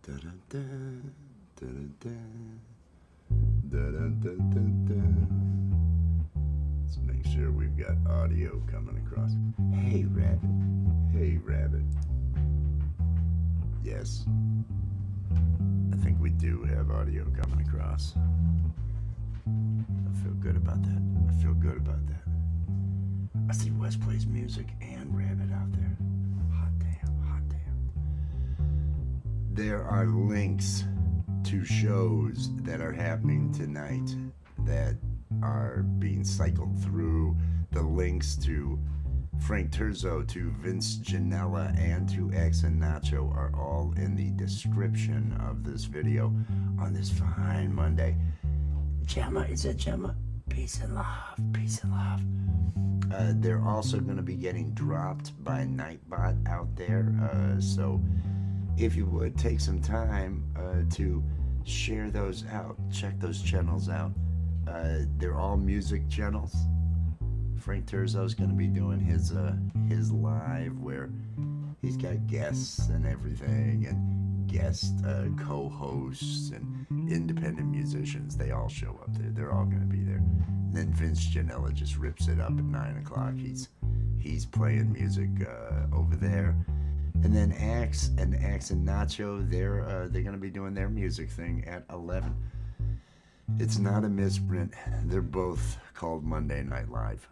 Da-da-da, da-da-da, da-da-da-da-da. Let's make sure we've got audio coming across. Hey, Rabbit. Hey, Rabbit. Yes. I think we do have audio coming across. I feel good about that. I feel good about that. I see Wes plays music and Rabbit out there. Hot damn, hot damn. There are links to shows that are happening tonight that are being cycled through. The links to Frank Terzo, to Vince Ginella, and to Axe and Nacho are all in the description of this video on this fine Monday. Gemma, is it Gemma? Peace and love, peace and love. They're also going to be getting dropped by Nightbot out there. So if you would take some time to share those out, check those channels out. They're all music channels. Frank Terzo's going to be doing his live where he's got guests and everything, and guest co-hosts and independent musicians. They all show up there. They're all going to be there. And then Vince Ginella just rips it up at 9 o'clock. He's playing music over there. And then Axe and Nacho, they're going to be doing their music thing at 11. It's not a misprint. They're both called Monday Night Live.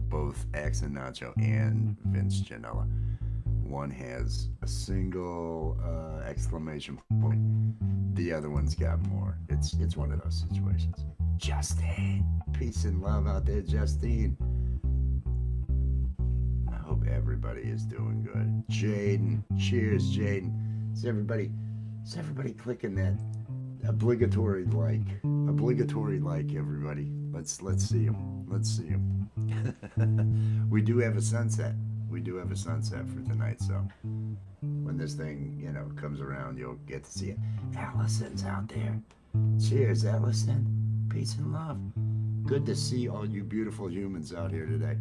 Both Axe and Nacho and Vince Ginella. One has a single exclamation point. The other one's got more. It's one of those situations. Justine, peace and love out there, Justine. I hope everybody is doing good. Jaden, cheers, Jaden. Is everybody clicking that obligatory like, everybody? Let's see them. Let's see them. We do have a sunset. We do have a sunset for tonight, so when this thing, comes around, you'll get to see it. Allison's out there. Cheers, Allison. Peace and love. Good to see all you beautiful humans out here today.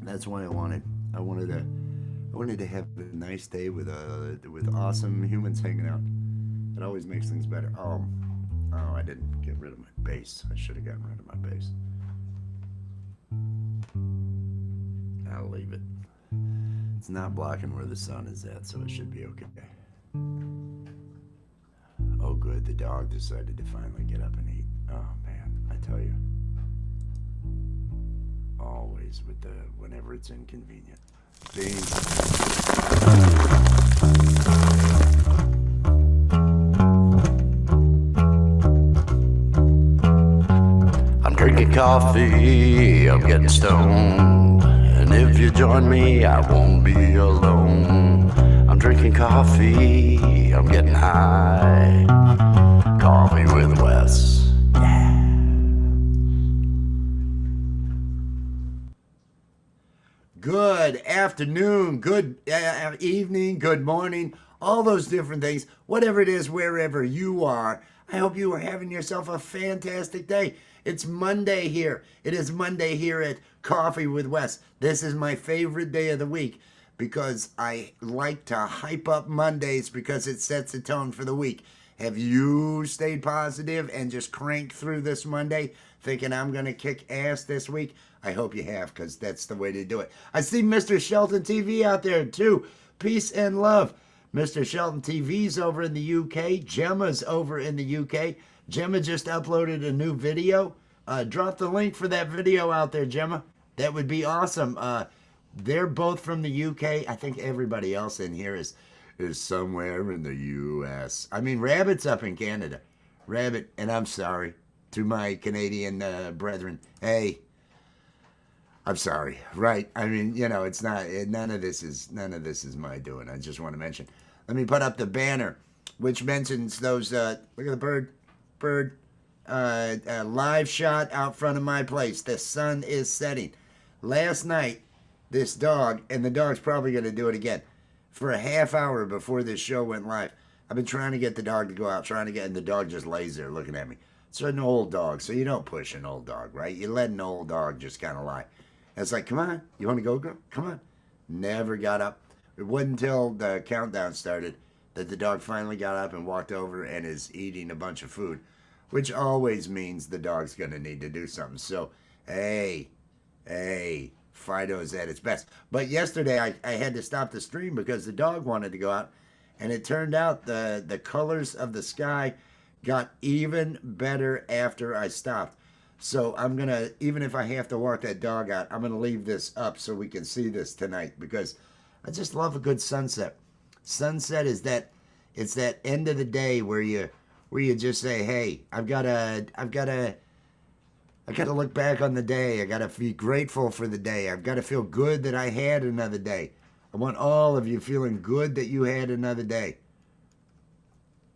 That's what I wanted. I wanted to have a nice day with awesome humans hanging out. It always makes things better. Oh, I didn't get rid of my bass. I should have gotten rid of my bass. I'll leave it. It's not blocking where the sun is at, so it should be okay. Oh, good. The dog decided to finally get up and eat. Oh, man. I tell you. Always whenever it's inconvenient. Beans. I'm drinking coffee. I'm getting stoned. And if you join me, I won't be alone. I'm drinking coffee, I'm getting high. Coffee with Wes. Yeah. Good afternoon, good evening, good morning, all those different things. Whatever it is, wherever you are, I hope you are having yourself a fantastic day. It's Monday here. It is Monday here at Coffee with Wes. This is my favorite day of the week because I like to hype up Mondays because it sets the tone for the week. Have you stayed positive and just cranked through this Monday thinking I'm going to kick ass this week? I hope you have, because that's the way to do it. I see Mr. Shelton TV out there too. Peace and love. Mr. Shelton TV's over in the UK. Gemma's over in the UK. Gemma just uploaded a new video. Drop the link for that video out there, Gemma. That would be awesome. They're both from the UK. I think everybody else in here is somewhere in the US. I mean, Rabbit's up in Canada. Rabbit, and I'm sorry to my Canadian brethren. Hey, I'm sorry. Right? I mean, it's not. None of this is my doing. I just want to mention. Let me put up the banner, which mentions those. Look at the bird. Live shot out front of my place. The sun is setting. Last night, this dog, and the dog's probably going to do it again, for a half hour before this show went live. I've been trying to get the dog to go out, and the dog just lays there looking at me. It's an old dog, so you don't push an old dog, right? You let an old dog just kind of lie. And it's like, come on, you want to go, girl? Come on. Never got up. It wasn't until the countdown started that the dog finally got up and walked over and is eating a bunch of food, which always means the dog's going to need to do something. So, hey, Fido is at its best. But yesterday I had to stop the stream because the dog wanted to go out, and it turned out the colors of the sky got even better after I stopped. So I'm going to, even if I have to walk that dog out, I'm going to leave this up so we can see this tonight because I just love a good sunset. Sunset is it's that end of the day where you just say, hey, I've got to look back on the day. I got to be grateful for the day. I've got to feel good that I had another day. I want all of you feeling good that you had another day.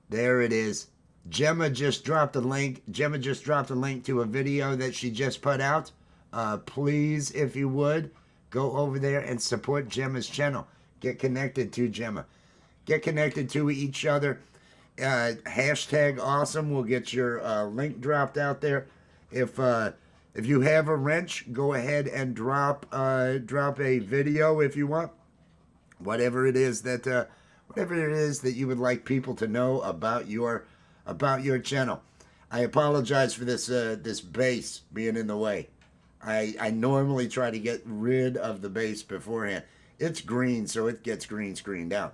There it is. Gemma just dropped a link. Gemma just dropped a link to a video that she just put out. Please, if you would, go over there and support Gemma's channel. Get connected to Gemma. Get connected to each other. Hashtag awesome. We'll get your link dropped out there. If you have a wrench, go ahead and drop a video if you want. Whatever it is that you would like people to know about your channel. I apologize for this bass being in the way. I normally try to get rid of the bass beforehand. It's green, so it gets green screened out,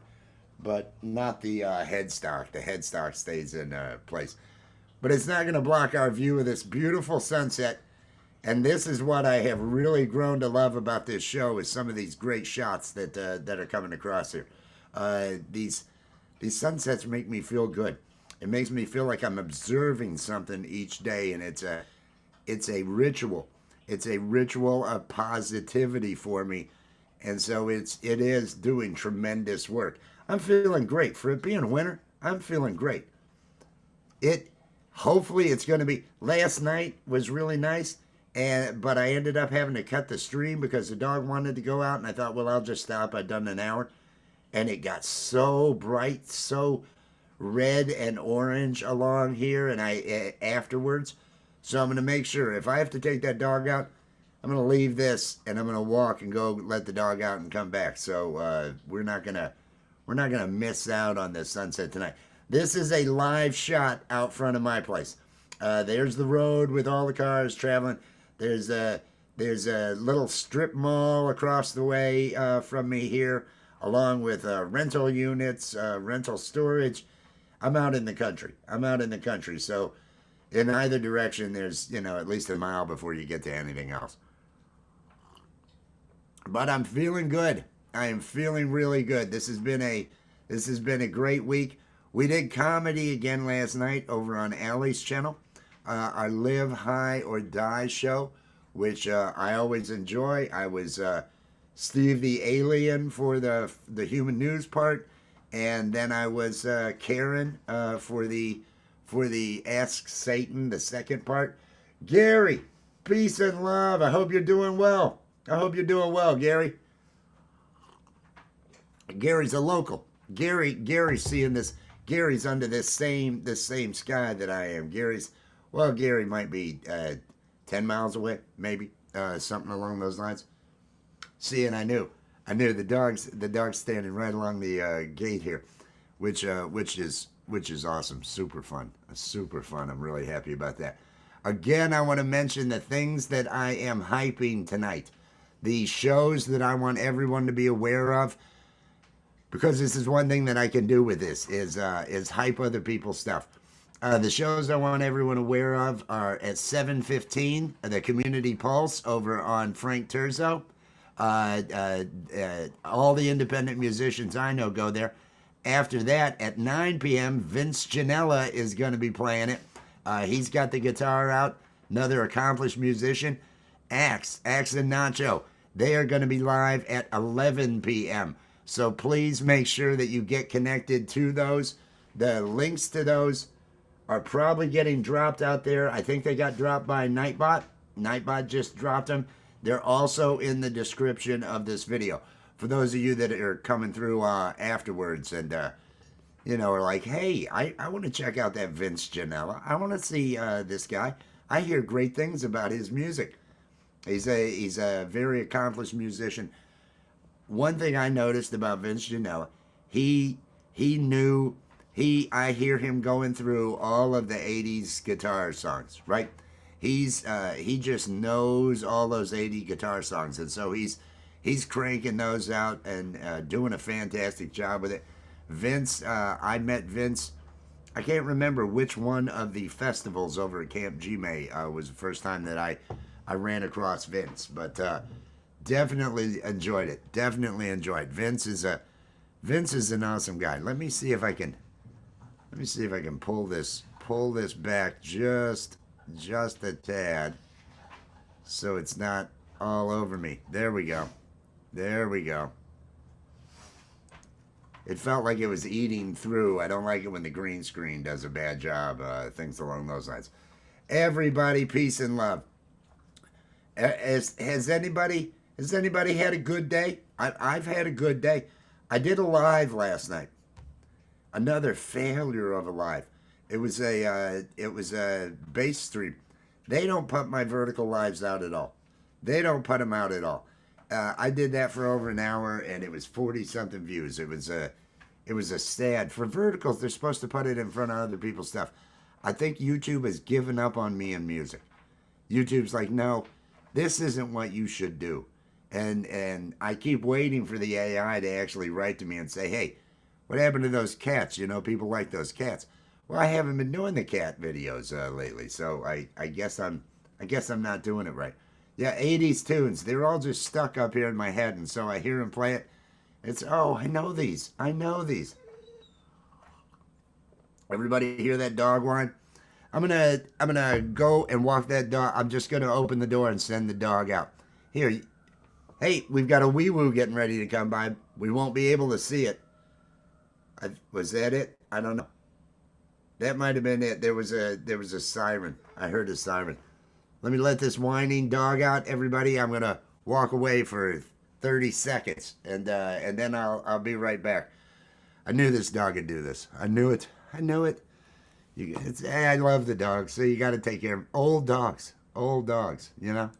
but not the headstock. The headstock stays in place. But it's not going to block our view of this beautiful sunset. And this is what I have really grown to love about this show is some of these great shots that are coming across here. These sunsets make me feel good. It makes me feel like I'm observing something each day, and it's a ritual. It's a ritual of positivity for me, and so it is doing tremendous work. I'm feeling great for it being winter. I'm feeling great. Hopefully it's going to be. Last night was really nice, but I ended up having to cut the stream because the dog wanted to go out, and I thought, well, I'll just stop. I'd done an hour, and it got so bright, so red and orange along here, and afterwards. So I'm going to make sure if I have to take that dog out, I'm going to leave this and I'm going to walk and go let the dog out and come back. So we're not gonna miss out on this sunset tonight. This is a live shot out front of my place. There's the road with all the cars traveling. There's a little strip mall across the way from me here, along with rental units, rental storage. I'm out in the country. So in either direction, there's, at least a mile before you get to anything else. But I'm feeling good. I am feeling really good. This has been a great week. We did comedy again last night over on Allie's channel, our Live High or Die show, which I always enjoy. I was Steve the Alien for the human news part. And then I was Karen for the Ask Satan, the second part. Gary, peace and love. I hope you're doing well. Gary. Gary's a local. Gary's seeing this. Gary's under this same sky that I am. Gary might be 10 miles away, maybe something along those lines. See, and I knew the dog's standing right along the gate here, which is awesome. Super fun. I'm really happy about that. Again, I want to mention the things that I am hyping tonight, the shows that I want everyone to be aware of, because this is one thing that I can do with this is hype other people's stuff. The shows I want everyone aware of are at 7:15, the Community Pulse over on Frank Terzo. All the independent musicians I know go there. After that, at 9 p.m., Vince Janella is going to be playing it. He's got the guitar out. Another accomplished musician. Axe and Nacho. They are going to be live at 11 p.m. So please make sure that you get connected to those. The links to those are probably getting dropped out there. I think they got dropped by Nightbot. Nightbot just dropped them. They're also in the description of this video. For those of you that are coming through afterwards and, are like, hey, I want to check out that Vince Janella. I want to see this guy. I hear great things about his music. He's a very accomplished musician. One thing I noticed about Vince Janella, he He knew I hear him going through all of the 80s guitar songs, right? He just knows all those 80 guitar songs, and so he's cranking those out and doing a fantastic job with it. Vince, I met Vince. I can't remember which one of the festivals over at Camp Gme was the first time that I ran across Vince, but definitely enjoyed it. Definitely enjoyed. Vince is an awesome guy. Let me see if I can pull this back just a tad so it's not all over me. There we go. There we go. It felt like it was eating through. I don't like it when the green screen does a bad job. Things along those lines. Everybody, peace and love. Has anybody had a good day? I've had a good day. I did a live last night. Another failure of a live. It was a base stream. They don't put my vertical lives out at all. They don't put them out at all. I did that for over an hour, and it was 40 something views. It was a sad. For verticals, they're supposed to put it in front of other people's stuff. I think YouTube has given up on me and music. YouTube's like, no, this isn't what you should do. And I keep waiting for the AI to actually write to me and say, hey, what happened to those cats? You know, people like those cats. Well, I haven't been doing the cat videos lately, so I guess I'm not doing it right. Yeah, 80s tunes. They're all just stuck up here in my head, and so I hear him play it. It's, oh, I know these. I know these. Everybody hear that dog whine? I'm gonna go and walk that dog. I'm just gonna open the door and send the dog out. Here, hey, we've got a wee woo getting ready to come by. We won't be able to see it. Was that it? I don't know. That might have been it. There was a siren. I heard a siren. Let me let this whining dog out, everybody. I'm gonna walk away for 30 seconds, and then I'll be right back. I knew this dog would do this. I knew it. I knew it. I love the dog, so you got to take care of old dogs. Old dogs, you know.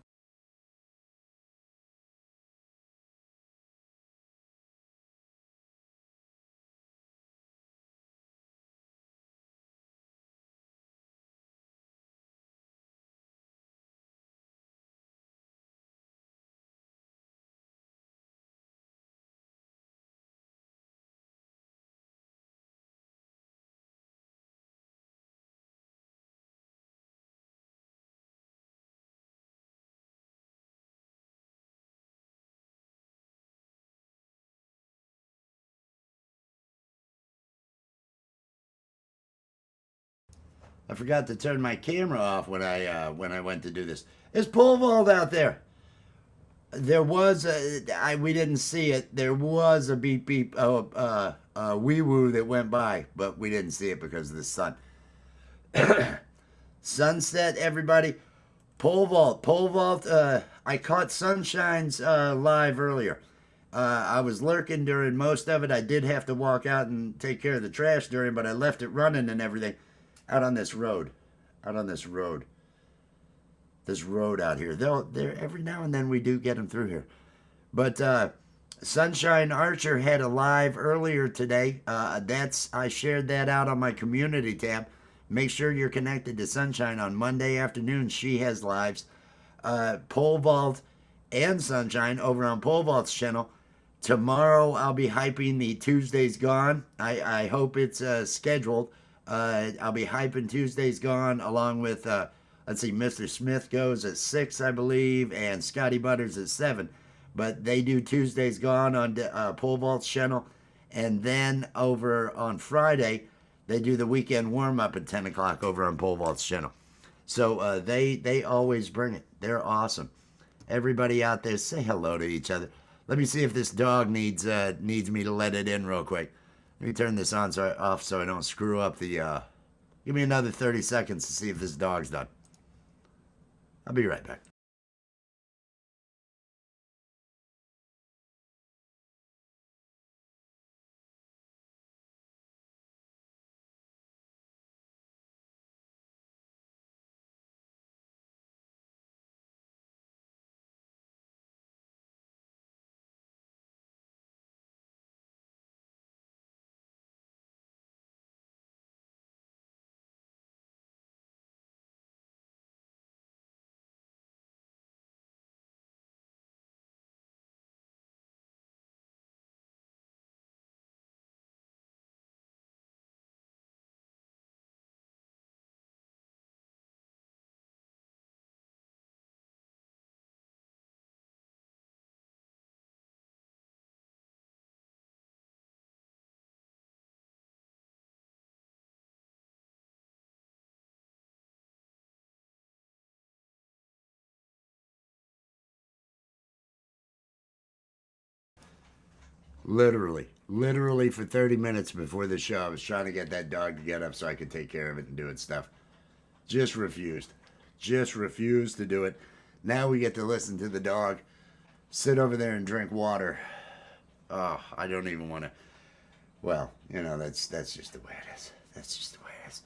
I forgot to turn my camera off when I went to do this. There's pole vault out there. There was we didn't see it. There was a beep beep wee woo that went by, but we didn't see it because of the sun. Sunset, everybody. Pole vault, pole vault. I caught Sunshine's live earlier. I was lurking during most of it. I did have to walk out and take care of the trash during, but I left it running and everything out on this road. Out on this road. This road out here. They're every now and then we do get them through here. But Sunshine Archer had a live earlier today. I shared that out on my community tab. Make sure you're connected to Sunshine on Monday afternoon. She has lives. Pole Vault and Sunshine over on Pole Vault's channel. Tomorrow I'll be hyping the Tuesday's Gone. I hope it's scheduled. I'll be hyping Tuesday's Gone along with, let's see, Mr. Smith goes at 6, I believe, and Scotty Butters at 7. But they do Tuesday's Gone on Pole Vault's channel. And then over on Friday, they do the weekend warm-up at 10 o'clock over on Pole Vault's channel. So they always bring it. They're awesome. Everybody out there, say hello to each other. Let me see if this dog needs me to let it in real quick. Let me turn this off so I don't screw up the... Give me another 30 seconds to see if this dog's done. I'll be right back. Literally for 30 minutes before the show, I was trying to get that dog to get up so I could take care of it and do its stuff. Just refused. Just refused to do it. Now we get to listen to the dog sit over there and drink water. Oh, I don't even want to. Well, you know, that's just the way it is. That's just the way it is.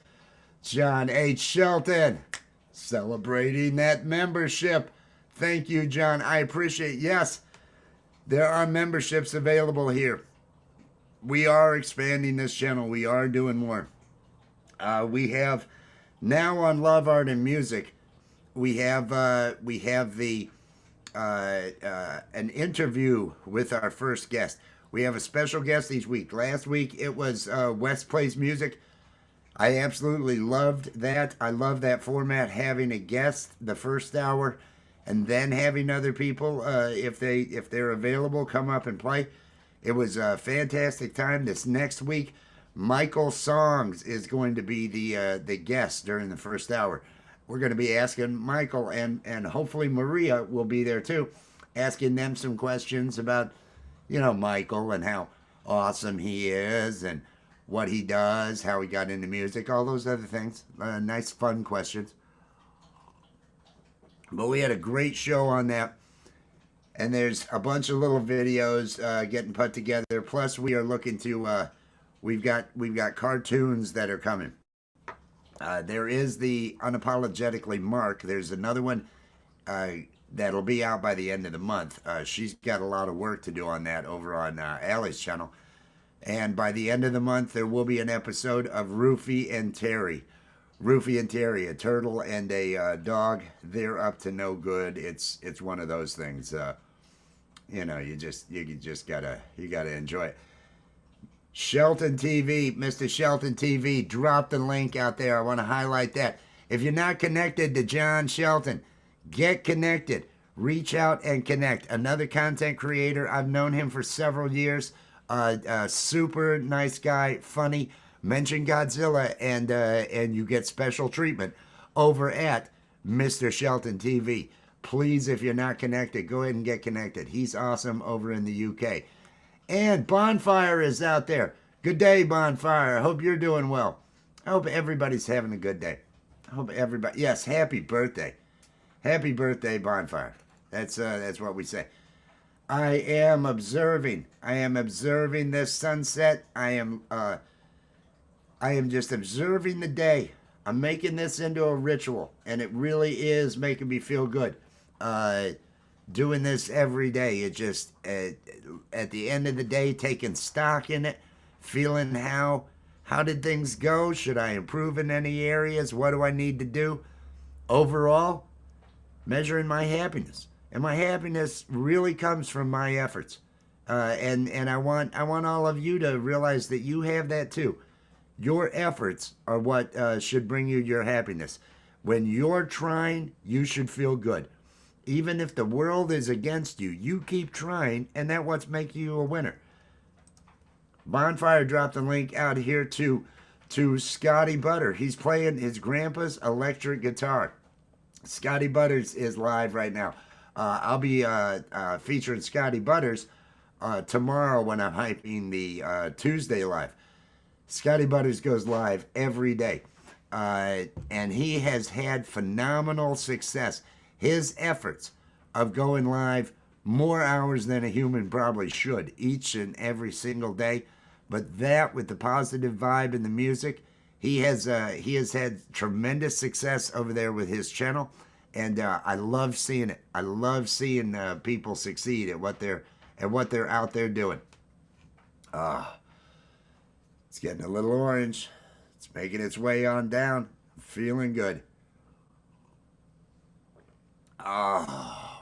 John H. Shelton, celebrating that membership. Thank you, John. I appreciate it. Yes, there are memberships available here. We are expanding this channel. We are doing more. We have now on Love, Art, and Music, we have the an interview with our first guest. We have a special guest each week. Last week it was West Plays Music. I absolutely loved that. I love that format, having a guest the first hour and then having other people, if they're available, come up and play. It was a fantastic time. This next week, Michael Songs is going to be the guest during the first hour. We're going to be asking Michael, and hopefully Maria will be there too, asking them some questions about, you know, Michael and how awesome he is and what he does, how he got into music, all those other things. Nice, fun questions. But we had a great show on that. And there's a bunch of little videos getting put together. Plus, we are looking to, we've got cartoons that are coming. There is the Unapologetically Mark. There's another one that'll be out by the end of the month. She's got a lot of work to do on that over on Allie's channel. And by the end of the month, there will be an episode of Rufy and Terry. Rufy and Terry, a turtle and a dog. They're up to no good. It's one of those things. You know, you just gotta enjoy it. Shelton TV, Mr. Shelton TV, drop the link out there. I want to highlight that. If you're not connected to John Shelton, get connected. Reach out and connect. Another content creator. I've known him for several years. Super nice guy, funny. Mention Godzilla and you get special treatment over at Mr. Shelton TV. Please, if you're not connected, go ahead and get connected. He's awesome over in the UK. And Bonfire is out there. Good day, Bonfire. I hope you're doing well. I hope everybody's having a good day. I hope everybody, yes, happy birthday. Happy birthday, Bonfire. That's what we say. I am observing this sunset. I am just observing the day. I'm making this into a ritual, and it really is making me feel good. Doing this every day, it just, at the end of the day, taking stock in it, feeling how did things go? Should I improve in any areas? What do I need to do? Overall, measuring my happiness. And my happiness really comes from my efforts. And I want all of you to realize that you have that too. Your efforts are what should bring you your happiness. When you're trying, you should feel good. Even if the world is against you, you keep trying, and that's what's making you a winner. Bonfire dropped a link out here to Scotty Butter. He's playing his grandpa's electric guitar. Scotty Butters is live right now. I'll be featuring Scotty Butters tomorrow when I'm hyping the Tuesday live. Scotty Butters goes live every day. And he has had phenomenal success. His efforts of going live more hours than a human probably should each and every single day. But that, with the positive vibe and the music, he has had tremendous success over there with his channel. And I love seeing it. I love seeing people succeed at what they're out there doing. It's getting a little orange. It's making its way on down. I'm feeling good.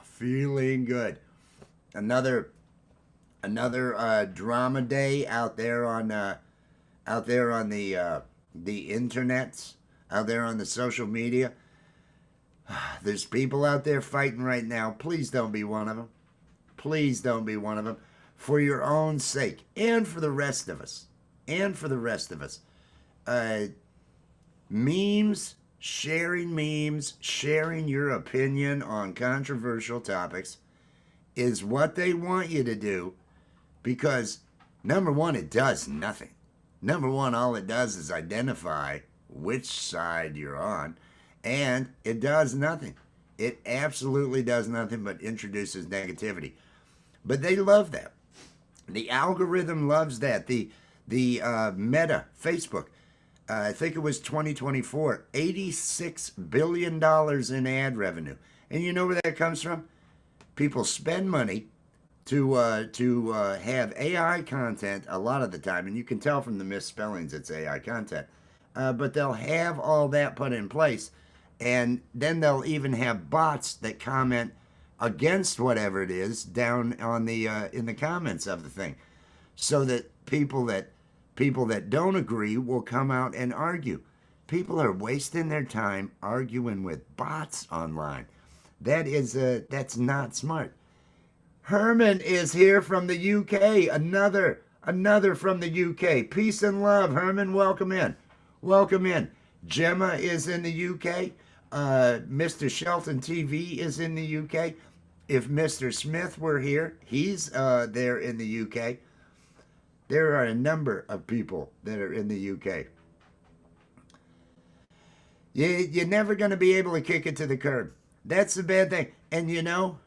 Feeling good. Another drama day out there on the internets, out there on the social media. There's people out there fighting right now. Please don't be one of them. Please don't be one of them. For your own sake and for the rest of us. Memes, sharing your opinion on controversial topics is what they want you to do, because Number one, it does nothing. Number one, all it does is identify which side you're on, and it does nothing. It absolutely does nothing but introduces negativity. But they love that. The algorithm loves that. The Meta, Facebook, I think it was 2024, $86 billion in ad revenue. And you know where that comes from? People spend money to have AI content a lot of the time, and you can tell from the misspellings it's AI content. But they'll have all that put in place, and then they'll even have bots that comment against whatever it is down on the in the comments of the thing, so that people that don't agree will come out and argue. People are wasting their time arguing with bots online. That's not smart. Herman is here from the UK. Another from the UK. Peace and love, Herman. Welcome in. Welcome in. Gemma is in the UK. Mr. Shelton TV is in the UK. If Mr. Smith were here, he's there in the UK. There are a number of people that are in the UK. You're never going to be able to kick it to the curb. That's the bad thing. And you know,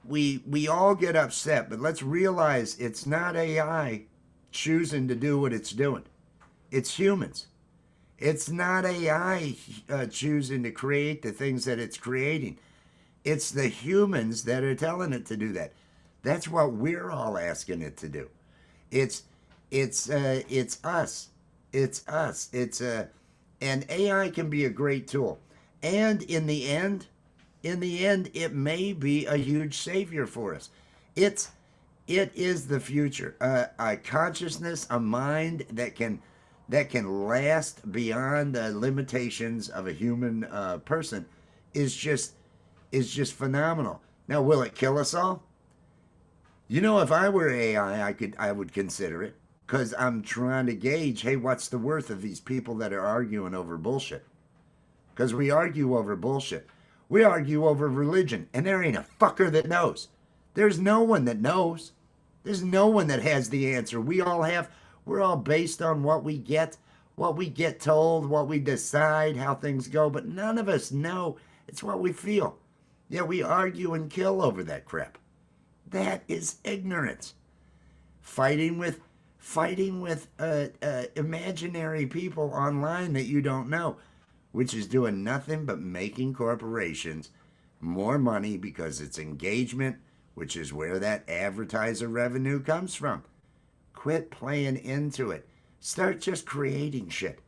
we all get upset, but let's realize it's not AI choosing to do what it's doing. It's humans. It's not AI choosing to create the things that it's creating. It's the humans that are telling it to do that. That's what we're all asking it to do. It's us. It's us. And AI can be a great tool. And in the end, it may be a huge savior for us. It is the future. A consciousness, a mind that can last beyond the limitations of a human person is just phenomenal. Now, will it kill us all? You know, if I were AI, I would consider it, because I'm trying to gauge, hey, what's the worth of these people that are arguing over bullshit? Because we argue over bullshit. We argue over religion, and there ain't a fucker that knows. There's no one that knows. There's no one that has the answer. We're all based on what we get told, what we decide, how things go, but none of us know. It's what we feel. Yeah, we argue and kill over that crap. That is ignorance. Fighting with imaginary people online that you don't know, which is doing nothing but making corporations more money because it's engagement, which is where that advertiser revenue comes from. Quit playing into it. Start just creating shit.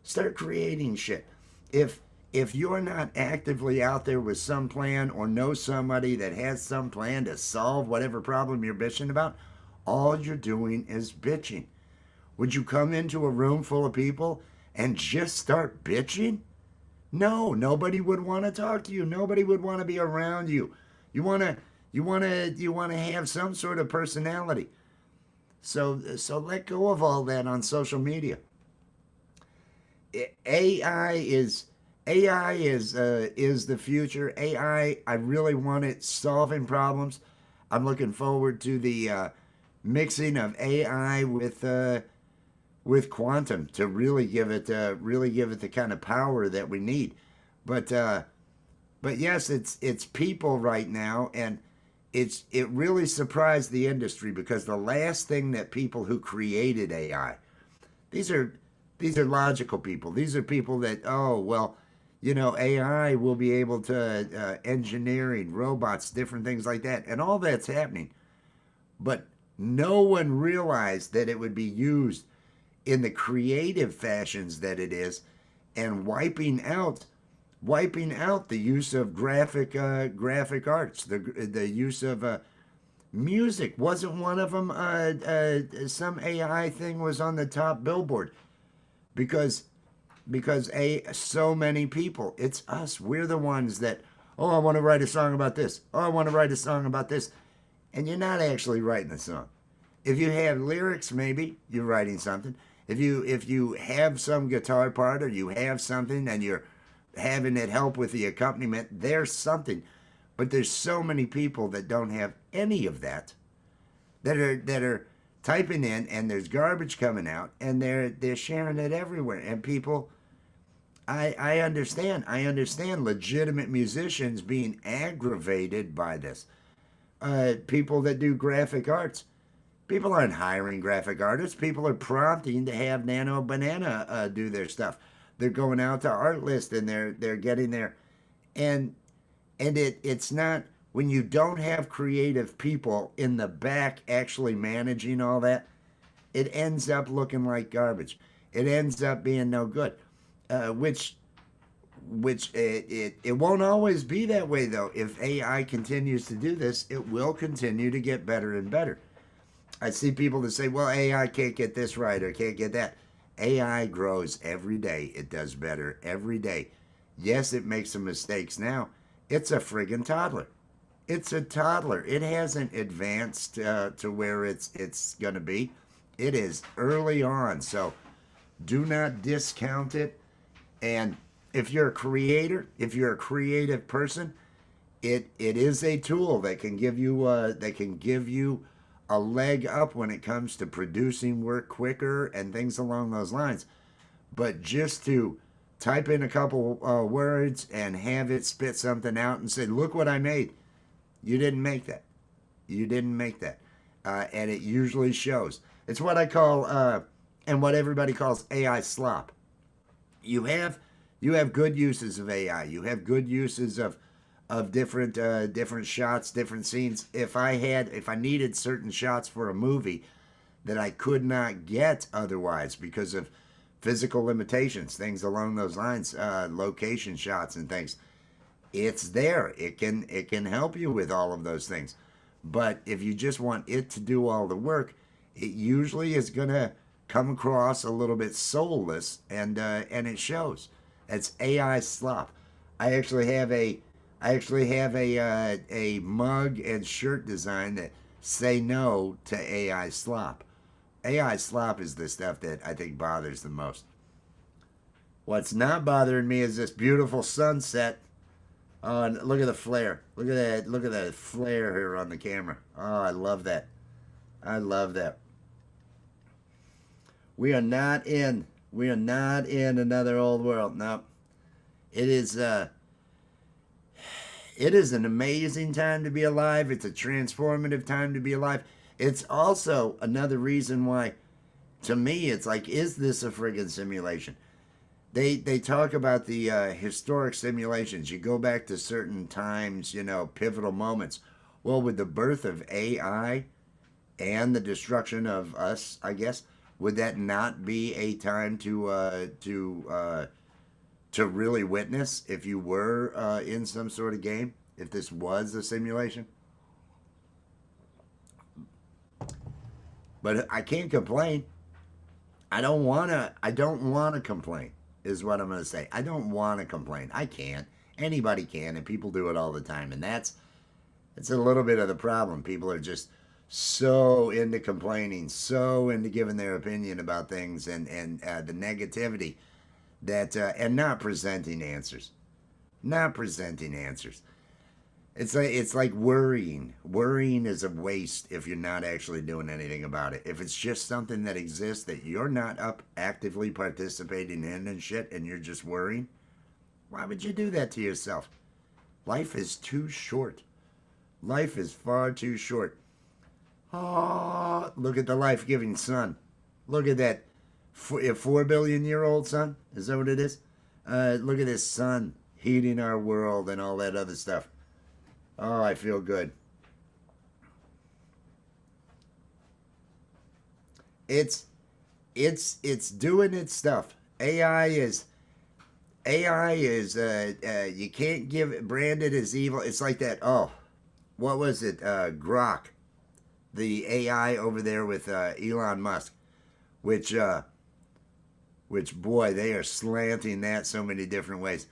Start creating shit. If you're not actively out there with some plan or know somebody that has some plan to solve whatever problem you're bitching about, all you're doing is bitching. Would you come into a room full of people and just start bitching? No, nobody would want to talk to you. Nobody would want to be around you. You want to have some sort of personality. So let go of all that on social media. AI is the future. AI, I really want it solving problems. I'm looking forward to the mixing of AI with quantum to really give it the kind of power that we need. But yes, it's people right now, and it really surprised the industry, because the last thing that people who created AI, these are logical people. These are people that, oh, well, you know, AI will be able to engineering, robots, different things like that. And all that's happening. But no one realized that it would be used in the creative fashions that it is, and wiping out the use of graphic arts, the use of music wasn't one of them. Some AI thing was on the top billboard because so many people, it's us, we're the ones that, oh, I want to write a song about this. Oh, I want to write a song about this. And you're not actually writing a song. If you have lyrics, maybe you're writing something. If you have some guitar part, or you have something and you're having it help with the accompaniment, there's something. But there's so many people that don't have any of that, that are typing in, and there's garbage coming out, and they're sharing it everywhere. And people, I understand. I understand legitimate musicians being aggravated by this. People that do graphic arts. People aren't hiring graphic artists. People are prompting to have Nano Banana do their stuff. They're going out to Artlist and they're getting there, and it's not, when you don't have creative people in the back actually managing all that, it ends up looking like garbage. It ends up being no good, which it won't always be that way though. If AI continues to do this, it will continue to get better and better. I see people that say, well, AI can't get this right or can't get that. AI grows every day. It does better every day. Yes, it makes some mistakes now. It's a friggin' toddler. It's a toddler. It hasn't advanced to where it's going to be. It is early on, so do not discount it. And if you're a creator, if you're a creative person, it is a tool that can give you a leg up when it comes to producing work quicker and things along those lines. But just to type in a couple words and have it spit something out and say, look what I made. You didn't make that. You didn't make that. And it usually shows. It's what I call, and what everybody calls AI slop. You have good uses of AI. You have good uses of different shots, different scenes. If I needed certain shots for a movie that I could not get otherwise because of physical limitations, things along those lines, location shots and things, it's there. It can help you with all of those things. But if you just want it to do all the work, it usually is gonna come across a little bit soulless, and it shows. It's AI slop. I actually have a mug and shirt design that say no to AI slop. AI slop is the stuff that I think bothers the most. What's not bothering me is this beautiful sunset. Oh, and look at the flare. Look at that. Look at that flare here on the camera. Oh, I love that. I love that. We are not in another old world. No. It is an amazing time to be alive. It's a transformative time to be alive. It's also another reason why, to me, it's like, is this a friggin' simulation? They talk about the historic simulations. You go back to certain times, pivotal moments. Well, with the birth of AI and the destruction of us, I guess, would that not be a time to really witness if you were in some sort of game, if this was a simulation? But I can't complain. I don't want to complain, is what I'm going to say. I don't want to complain. I can't. Anybody can, and people do it all the time. And it's a little bit of the problem. People are just so into complaining, so into giving their opinion about things, and the negativity that and not presenting answers. Not presenting answers. It's like worrying. Worrying is a waste if you're not actually doing anything about it. If it's just something that exists that you're not up actively participating in and shit, and you're just worrying, why would you do that to yourself? Life is too short. Life is far too short. Oh, look at the life-giving sun. Look at that 4 billion year old sun. Is that what it is? Look at this sun heating our world and all that other stuff. Oh, I feel good. It's doing its stuff. AI is you can't give it branded as evil. It's like that. Oh, what was it? Grok, the AI over there with Elon Musk, which boy, they are slanting that so many different ways.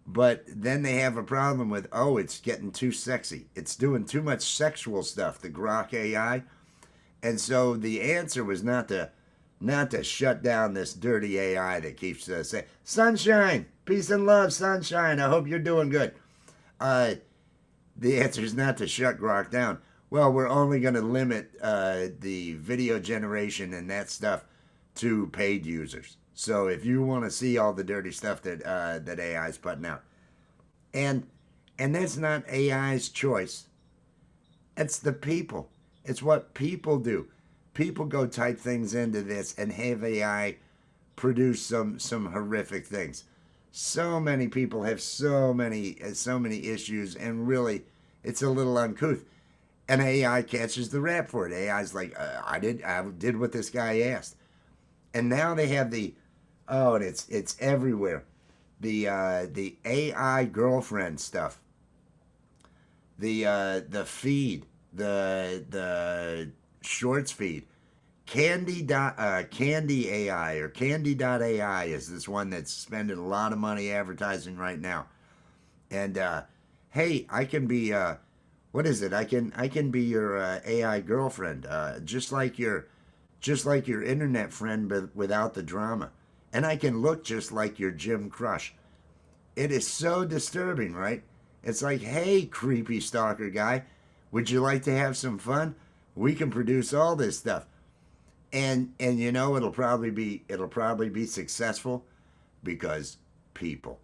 But then they have a problem with, oh, it's getting too sexy. It's doing too much sexual stuff, the Grok AI. And so the answer was not to shut down this dirty AI that keeps saying, sunshine, peace and love, sunshine, I hope you're doing good. The answer is not to shut Grok down. well, we're only going to limit the video generation and that stuff to paid users. So if you want to see all the dirty stuff that that AI is putting out, and that's not AI's choice. It's the people. It's what people do. People go type things into this and have AI produce some horrific things. So many people have so many issues, and really, it's a little uncouth. And AI catches the rap for it. AI's like, I did what this guy asked, and now they have and it's everywhere. The AI girlfriend stuff. The feed, the shorts feed. Candy AI or Candy.ai is this one that's spending a lot of money advertising right now. And hey, I can be what is it? I can be your AI girlfriend, just like your internet friend, but without the drama. And I can look just like your gym crush. It is so disturbing, right? It's like, hey, creepy stalker guy, would you like to have some fun? We can produce all this stuff. And you know, it'll probably be successful because people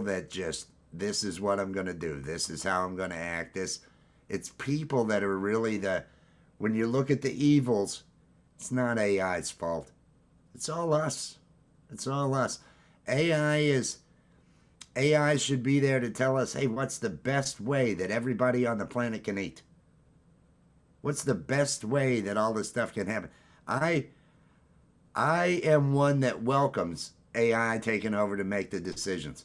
that just, this is what I'm going to do, this is how I'm going to act. It's people that are really when you look at the evils, it's not AI's fault. It's all us. AI should be there to tell us, hey, what's the best way that everybody on the planet can eat? What's the best way that all this stuff can happen? I am one that welcomes AI taking over to make the decisions.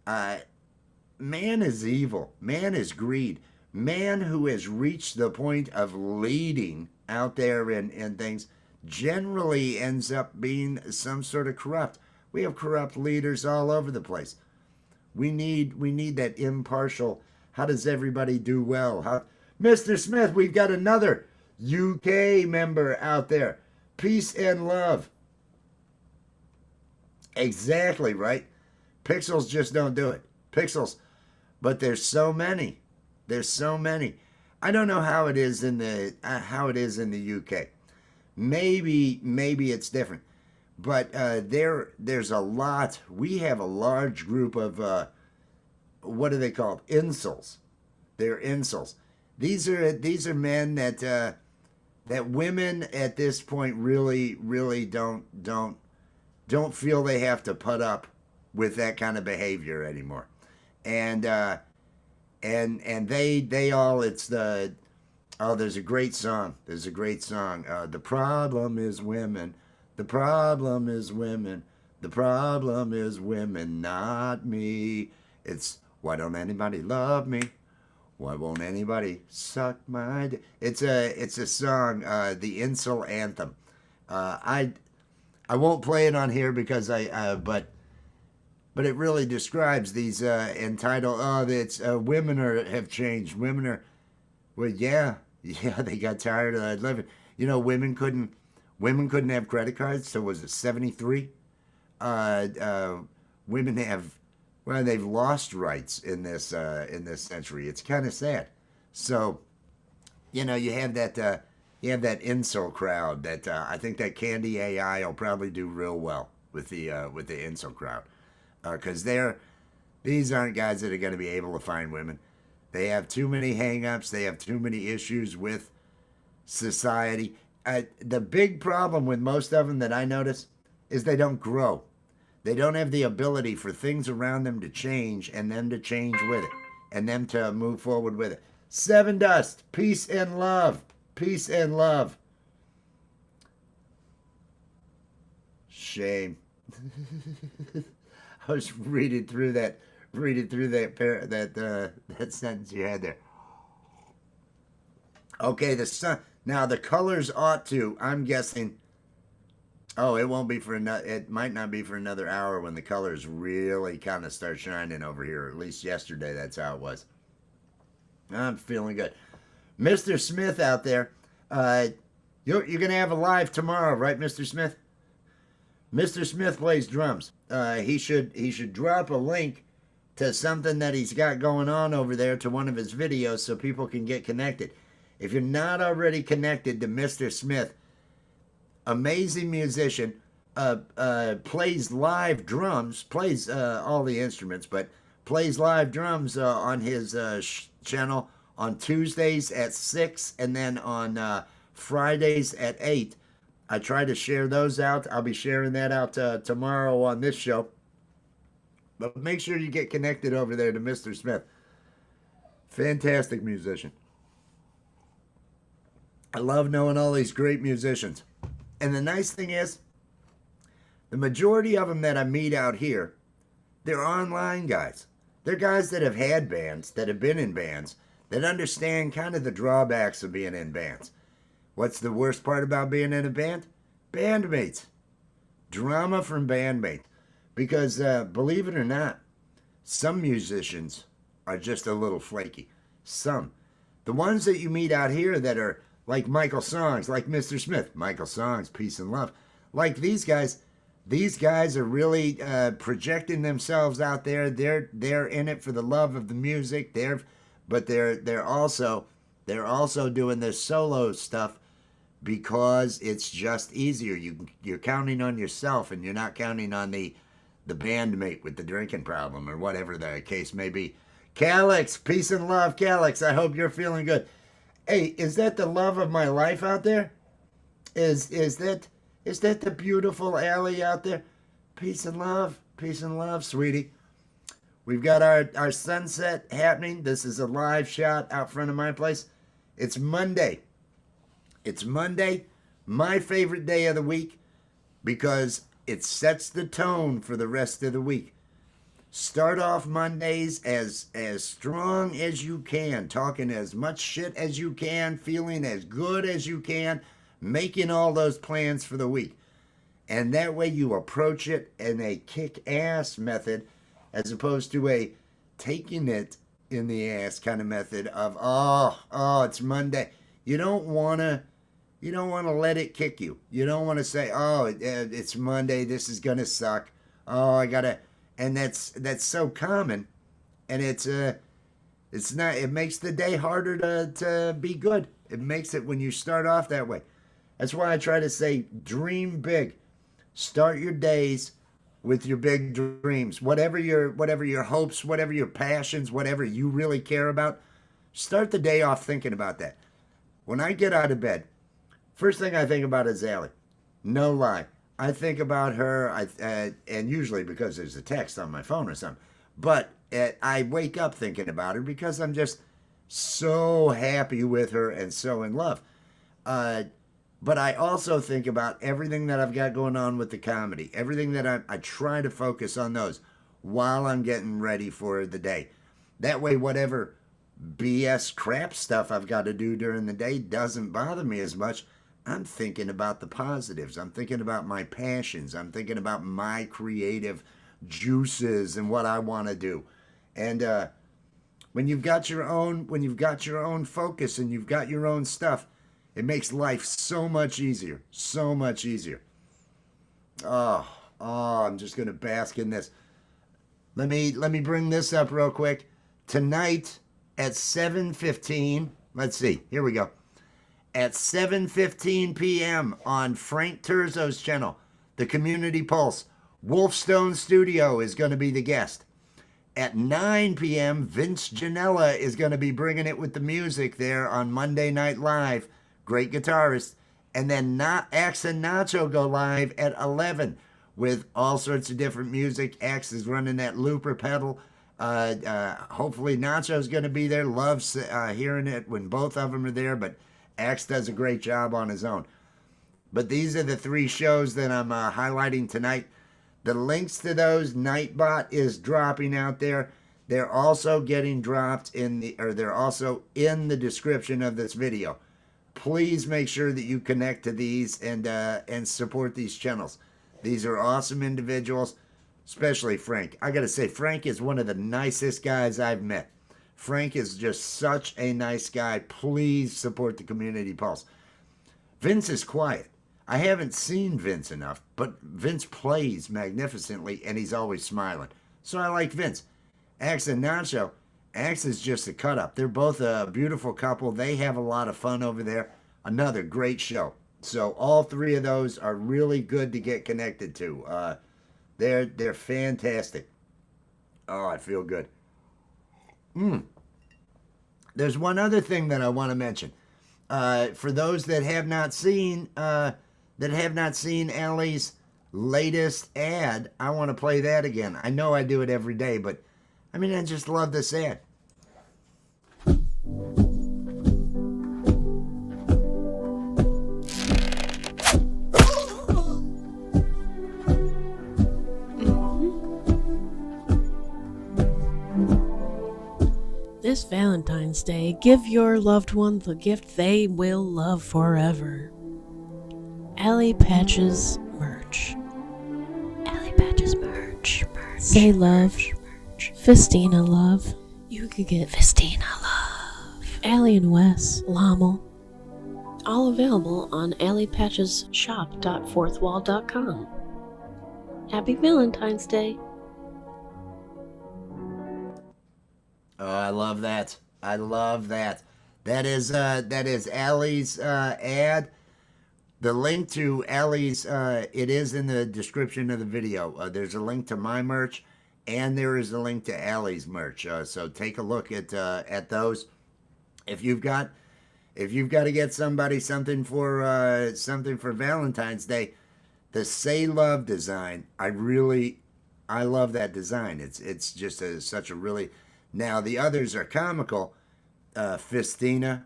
Man is evil. Man is greed. Man who has reached the point of leading out there in things generally ends up being some sort of corrupt. We have corrupt leaders all over the place. We need that impartial, how does everybody do well? Mr. Smith, we've got another UK member out there. Peace and love. Exactly, right? Pixels just don't do it. Pixels. But there's so many. I don't know how it is in the UK. Maybe it's different. But there's a lot. We have a large group of what are they called? Incels. They're incels. These are men that women at this point really don't feel they have to put up with that kind of behavior anymore. And they all, it's the, oh, there's a great song. The problem is women. The problem is women. The problem is women, not me. It's, why don't anybody love me? Why won't anybody suck my dick? It's a song, the Incel Anthem. I won't play it on here because but it really describes these entitled. Oh, it's women have changed. Women are, well, yeah, they got tired of living. You know, women couldn't have credit cards. So was it 73? Women have. Well, they've lost rights in this century. It's kind of sad. So, you know, you have that incel crowd that I think that Candy AI will probably do real well with the incel crowd, because these aren't guys that are going to be able to find women. They have too many hang-ups. They have too many issues with society. The big problem with most of them that I notice is they don't grow. They don't have the ability for things around them to change and them to change with it and them to move forward with it. Seven Dust, peace and love. Peace and love. Shame. I was reading through that sentence you had there. Okay, the sun. Now the colors ought to, I'm guessing. Oh, it won't be for another. It might not be for another hour when the colors really kind of start shining over here. At least yesterday, that's how it was. I'm feeling good, Mr. Smith out there. You're gonna have a live tomorrow, right, Mr. Smith? Mr. Smith plays drums. He should drop a link to something that he's got going on over there, to one of his videos, so people can get connected. If you're not already connected to Mr. Smith, amazing musician, plays live drums, plays all the instruments, but plays live drums on his channel on Tuesdays at 6 and then on Fridays at 8. I try to share those out. I'll be sharing that out tomorrow on this show. But make sure you get connected over there to Mr. Smith. Fantastic musician. I love knowing all these great musicians. And the nice thing is, the majority of them that I meet out here, they're online guys. They're guys that have had bands, that have been in bands, that understand kind of the drawbacks of being in bands. What's the worst part about being in a band? Bandmates. Drama from bandmates. Because believe it or not, some musicians are just a little flaky. Some. The ones that you meet out here that are like Michael Songs, like Mr. Smith, Michael Songs, Peace and Love. Like these guys are really projecting themselves out there. They're in it for the love of the music. They're also doing their solo stuff because it's just easier. You're counting on yourself, and you're not counting on the bandmate with the drinking problem or whatever the case may be. Calix, peace and love, Calix. I hope you're feeling good. Hey, is that the love of my life out there? Is that the beautiful alley out there? Peace and love, sweetie. We've got our sunset happening. This is a live shot out front of my place. It's Monday. It's Monday, my favorite day of the week, because it sets the tone for the rest of the week. Start off Mondays as strong as you can, talking as much shit as you can, feeling as good as you can, making all those plans for the week. And that way you approach it in a kick-ass method as opposed to a taking it in the ass kind of method of, oh, it's Monday. You don't want to let it kick you. You don't want to say, oh, it's Monday, this is going to suck. Oh, I got to... And that's so common, and it's not. It makes the day harder to be good. It makes it when you start off that way. That's why I try to say, dream big. Start your days with your big dreams. Whatever your hopes, whatever your passions, whatever you really care about, start the day off thinking about that. When I get out of bed, first thing I think about is Allie. No lie. I think about her, and usually because there's a text on my phone or something. But I wake up thinking about her because I'm just so happy with her and so in love. But I also think about everything that I've got going on with the comedy. Everything that I try to focus on those while I'm getting ready for the day. That way, whatever BS crap stuff I've got to do during the day doesn't bother me as much. I'm thinking about the positives. I'm thinking about my passions. I'm thinking about my creative juices and what I want to do. And when you've got your own focus and you've got your own stuff, it makes life so much easier. So much easier. Oh, I'm just gonna bask in this. Let me bring this up real quick. Tonight at 7:15. Let's see. Here we go. At 7:15 p.m. on Frank Terzo's channel, the Community Pulse, Wolfstone Studio is going to be the guest. At 9 p.m., Vince Janella is going to be bringing it with the music there on Monday Night Live. Great guitarist. And then Axe and Nacho go live at 11 with all sorts of different music. Axe is running that looper pedal. Hopefully Nacho's going to be there. Loves hearing it when both of them are there, but Axe does a great job on his own. But these are the three shows that I'm highlighting tonight. The links to those, Nightbot is dropping out there. They're also getting dropped they're also in the description of this video. Please make sure that you connect to these and support these channels. These are awesome individuals, especially Frank. I gotta say, Frank is one of the nicest guys I've met. Frank is just such a nice guy. Please support the Community Pulse. Vince is quiet. I haven't seen Vince enough, but Vince plays magnificently, and he's always smiling. So I like Vince. Axe and Nacho. Axe is just a cut up. They're both a beautiful couple. They have a lot of fun over there. Another great show. So all three of those are really good to get connected to. They're fantastic. Oh, I feel good. There's one other thing that I want to mention. For those that have not seen Allie's latest ad, I want to play that again. I know I do it every day, but I mean, I just love this ad. This Valentine's Day, give your loved one the gift they will love forever. Allie Patches merch. Allie Patches merch. Say love. Festina love. You could get Festina love. Allie and Wes, Lommel. All available on alliepatchesshop.fourthwall.com. Happy Valentine's Day. Oh, I love that. I love that. That is Allie's ad. The link to Allie's, it is in the description of the video. There's a link to my merch, and there is a link to Allie's merch. So take a look at those. If you've got to get somebody something for Valentine's Day, the Say Love design, I love that design. It's just such a really. Now, the others are comical. Festina,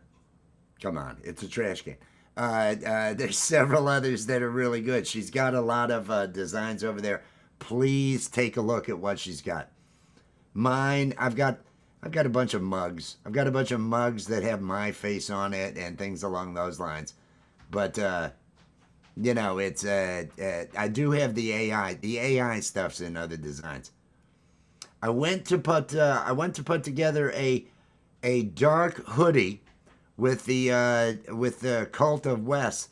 come on, it's a trash can. There's several others that are really good. She's got a lot of designs over there. Please take a look at what she's got. Mine, I've got a bunch of mugs. I've got a bunch of mugs that have my face on it and things along those lines. But, it's, I do have the AI. The AI stuff's in other designs. I went to put together a dark hoodie with the Cult of Wes.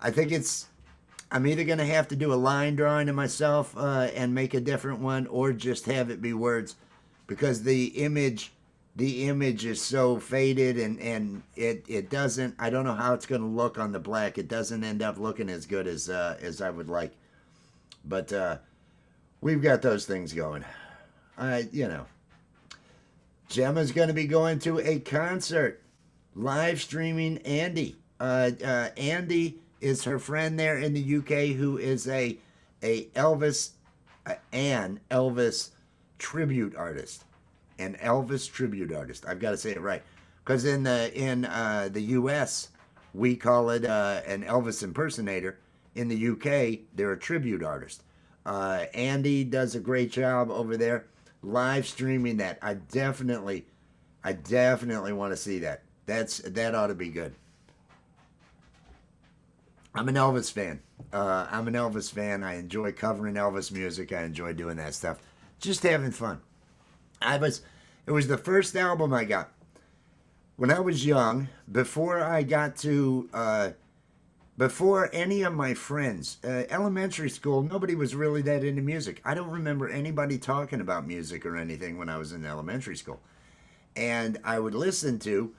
I think I'm either gonna have to do a line drawing of myself and make a different one, or just have it be words, because the image is so faded and it doesn't. I don't know how it's gonna look on the black. It doesn't end up looking as good as I would like. But we've got those things going. Gemma's going to be going to a concert, live streaming Andy. Andy is her friend there in the UK who is an Elvis tribute artist. An Elvis tribute artist. I've got to say it right, because in the US we call it an Elvis impersonator. In the UK, they're a tribute artist. Andy does a great job over there live streaming that. I definitely want to see that. That ought to be good. I'm an Elvis fan. I enjoy covering Elvis music. I enjoy doing that stuff. Just having fun. It was the first album I got when I was young, before any of my friends. Elementary school, nobody was really that into music. I don't remember anybody talking about music or anything when I was in elementary school. And I would listen to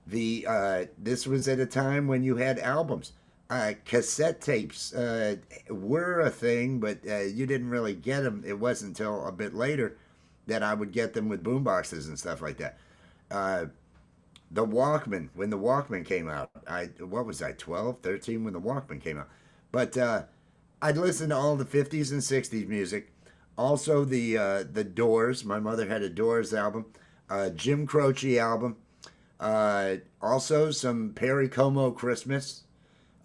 this was at a time when you had albums. Cassette tapes were a thing, but you didn't really get them. It wasn't until a bit later that I would get them with boomboxes and stuff like that. The Walkman, when the Walkman came out, what was I, 12, 13 when the Walkman came out? But I'd listen to all the 50s and 60s music. Also the Doors. My mother had a Doors album. Jim Croce album. Also some Perry Como Christmas.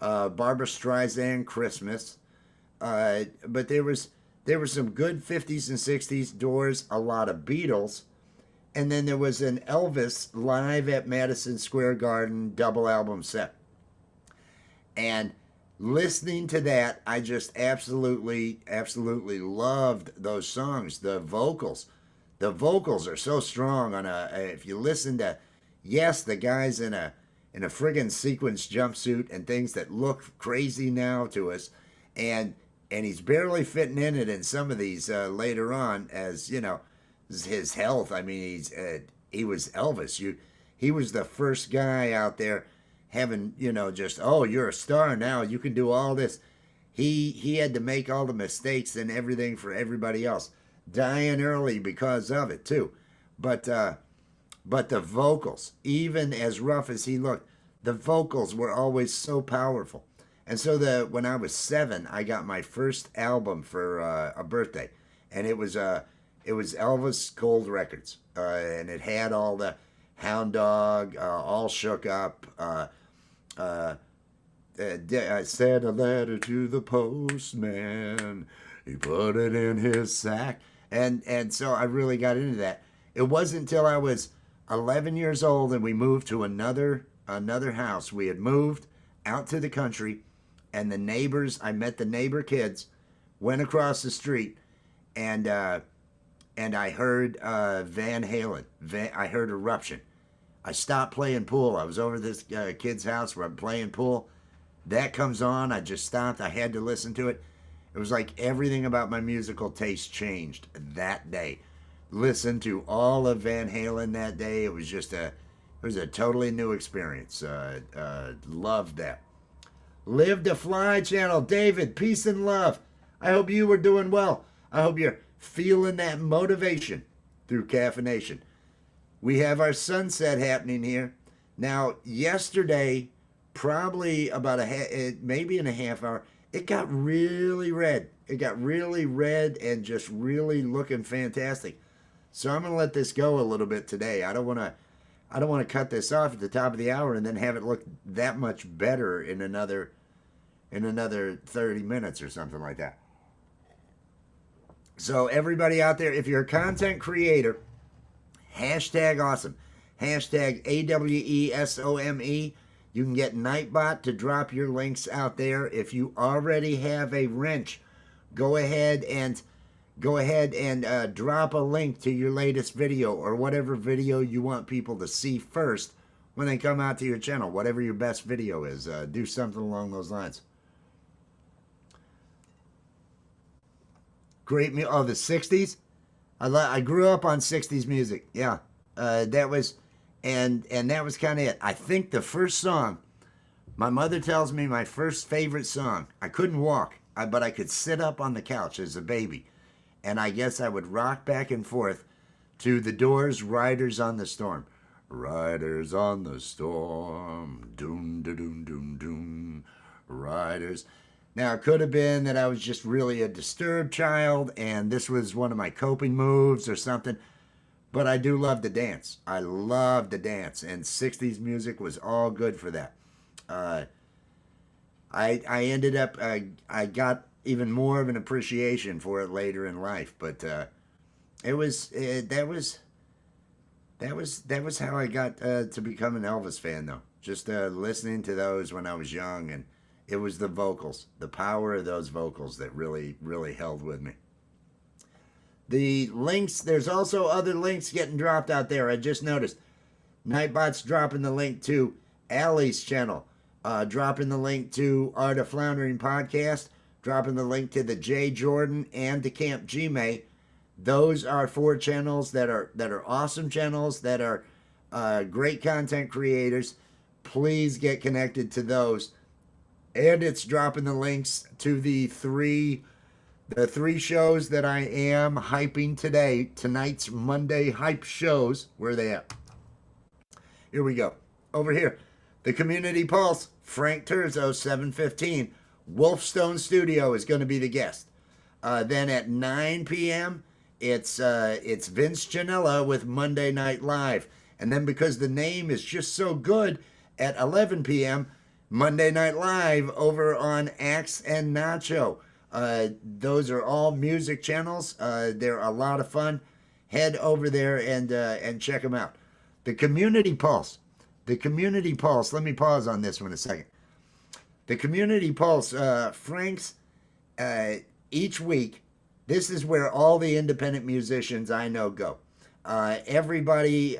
Barbra Streisand Christmas. But there were some good 50s and 60s Doors, a lot of Beatles. And then there was an Elvis live at Madison Square Garden double album set. And listening to that, I just absolutely loved those songs. The vocals are so strong on if you listen to, yes, the guy's in a friggin' sequins jumpsuit and things that look crazy now to us, and he's barely fitting in it in some of these later on, as you know. his health. I mean, he was Elvis. He was the first guy out there having, just, oh, you're a star now. You can do all this. He had to make all the mistakes and everything for everybody else, dying early because of it too. But the vocals, even as rough as he looked, the vocals were always so powerful. And so when I was 7, I got my first album for a birthday, and it was Elvis Gold Records, and it had all the Hound Dog, All Shook Up. I sent a letter to the postman. He put it in his sack, and so I really got into that. It wasn't until I was 11 years old and we moved to another house. We had moved out to the country, and the neighbors, I met the neighbor kids, went across the street, and I heard Van Halen. I heard Eruption. I stopped playing pool. I was over at this kid's house where I'm playing pool. That comes on. I just stopped. I had to listen to it. It was like everything about my musical taste changed that day. Listened to all of Van Halen that day. It was a totally new experience. Loved that. Live to Fly channel. David, peace and love. I hope you were doing well. I hope you're feeling that motivation through Caffeination. We have our sunset happening here. Now, yesterday, probably about maybe in a half hour, it got really red. It got really red and just really looking fantastic. So I'm going to let this go a little bit today. I don't want to cut this off at the top of the hour and then have it look that much better in another 30 minutes or something like that. So everybody out there, if you're a content creator, hashtag awesome, hashtag AWESOME. You can get Nightbot to drop your links out there. If you already have a wrench, go ahead and drop a link to your latest video or whatever video you want people to see first when they come out to your channel. Whatever your best video is, do something along those lines. Great music. Oh, the 60s? I grew up on 60s music. Yeah. That was kind of it. I think the first song, my mother tells me my first favorite song, I couldn't walk, but I could sit up on the couch as a baby. And I guess I would rock back and forth to The Doors' Riders on the Storm. Riders on the Storm. Doom, da, doom, doom, doom. Riders. Now, it could have been that I was just really a disturbed child and this was one of my coping moves or something. But I do love to dance. I love to dance. And 60s music was all good for that. I ended up, I got even more of an appreciation for it later in life. But that was how I got to become an Elvis fan, though. Just listening to those when I was young, and it was the vocals, the power of those vocals that really, really held with me. The links, there's also other links getting dropped out there. I just noticed. Nightbot's dropping the link to Allie's channel, dropping the link to Art of Floundering podcast, dropping the link to the Jay Jordan and to Camp Gmail. Those are 4 channels that are awesome channels, that are great content creators. Please get connected to those. And it's dropping the links to the three shows that I am hyping today. Tonight's Monday hype shows. Where are they at? Here we go. Over here. The Community Pulse. Frank Terzo, 7:15. Wolfstone Studio is going to be the guest. Then at 9 p.m., it's Vince Janella with Monday Night Live. And then because the name is just so good, at 11 p.m., Monday Night Live over on Axe and Nacho. Those are all music channels. They're a lot of fun. Head over there and check them out. The Community Pulse. The Community Pulse. Let me pause on this one a second. The Community Pulse. Frank's each week. This is where all the independent musicians I know go. Everybody.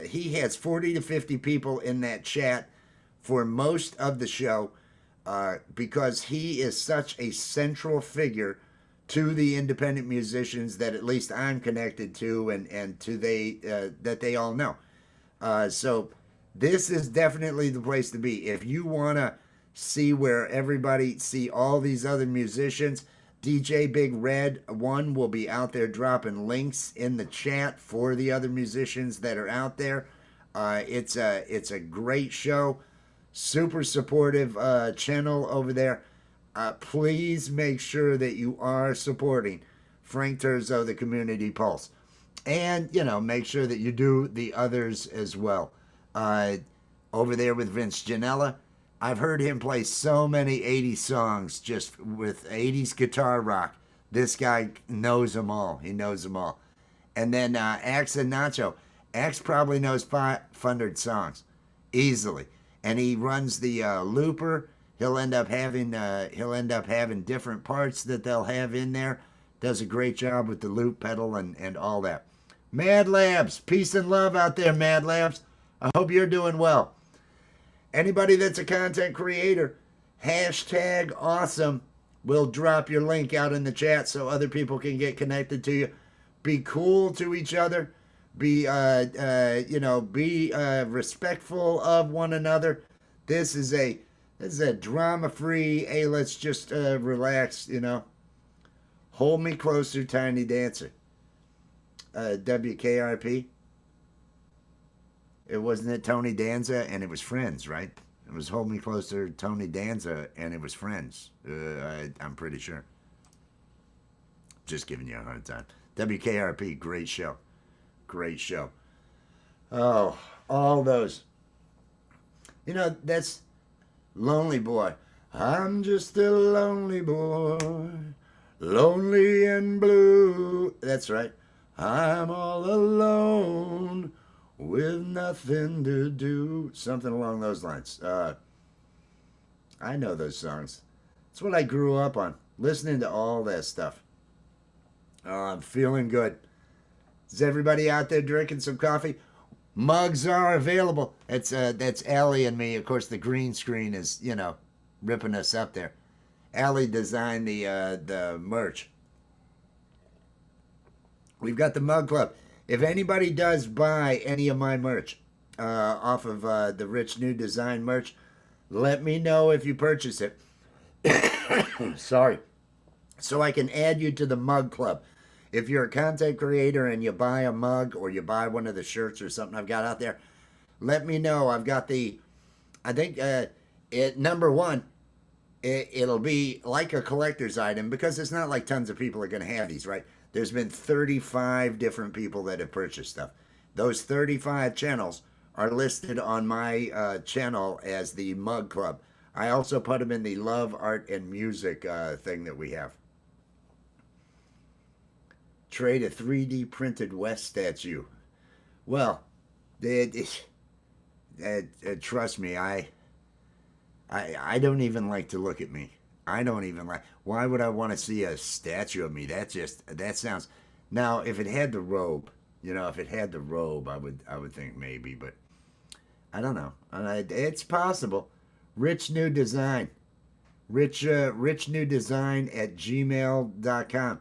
He has 40 to 50 people in that chat for most of the show, because he is such a central figure to the independent musicians that at least I'm connected to, and to that they all know. So this is definitely the place to be if you want to see where everybody see all these other musicians. DJ Big Red One will be out there dropping links in the chat for the other musicians that are out there. It's a great show, super supportive channel over there. Please make sure that you are supporting Frank Terzo, the Community Pulse, and make sure that you do the others as well. Over there with Vince Janella, I've heard him play so many 80s songs just with 80s guitar rock. This guy knows them all. He knows them all. And then Axe and Nacho. Axe probably knows 500 songs easily. And he runs the looper. He'll end up having different parts that they'll have in there. Does a great job with the loop pedal and all that. Mad Labs, peace and love out there, Mad Labs. I hope you're doing well. Anybody that's a content creator, hashtag awesome. We'll drop your link out in the chat so other people can get connected to you. Be cool to each other. Be respectful of one another. This is a drama-free. Hey, let's just relax. Hold me closer, Tiny Dancer. WKRP. It wasn't it Tony Danza, and it was Friends, right? It was Hold Me Closer, Tony Danza, and it was Friends. I'm pretty sure. Just giving you a hard time. WKRP, great show. Great show. Oh, all those. That's Lonely Boy. I'm just a lonely boy, lonely and blue. That's right. I'm all alone with nothing to do. Something along those lines. I know those songs. It's what I grew up on, listening to all that stuff. I'm feeling good. Is everybody out there drinking some coffee? Mugs are available. That's Allie and me. Of course, the green screen is, ripping us up there. Allie designed the merch. We've got the Mug Club. If anybody does buy any of my merch off of the Rich New Design merch, let me know if you purchase it. Sorry. So I can add you to the Mug Club. If you're a content creator and you buy a mug or you buy one of the shirts or something I've got out there, let me know. I've got number one, it'll be like a collector's item because it's not like tons of people are going to have these, right? There's been 35 different people that have purchased stuff. Those 35 channels are listed on my channel as the Mug Club. I also put them in the Love, Art, and Music thing that we have. Trade a 3D printed West statue. Well, trust me, I don't even like to look at me. I don't even like. Why would I want to see a statue of me? That sounds. Now, if it had the robe, I would think maybe, but I don't know. It's possible. Rich New Design, Rich New Design at gmail.com.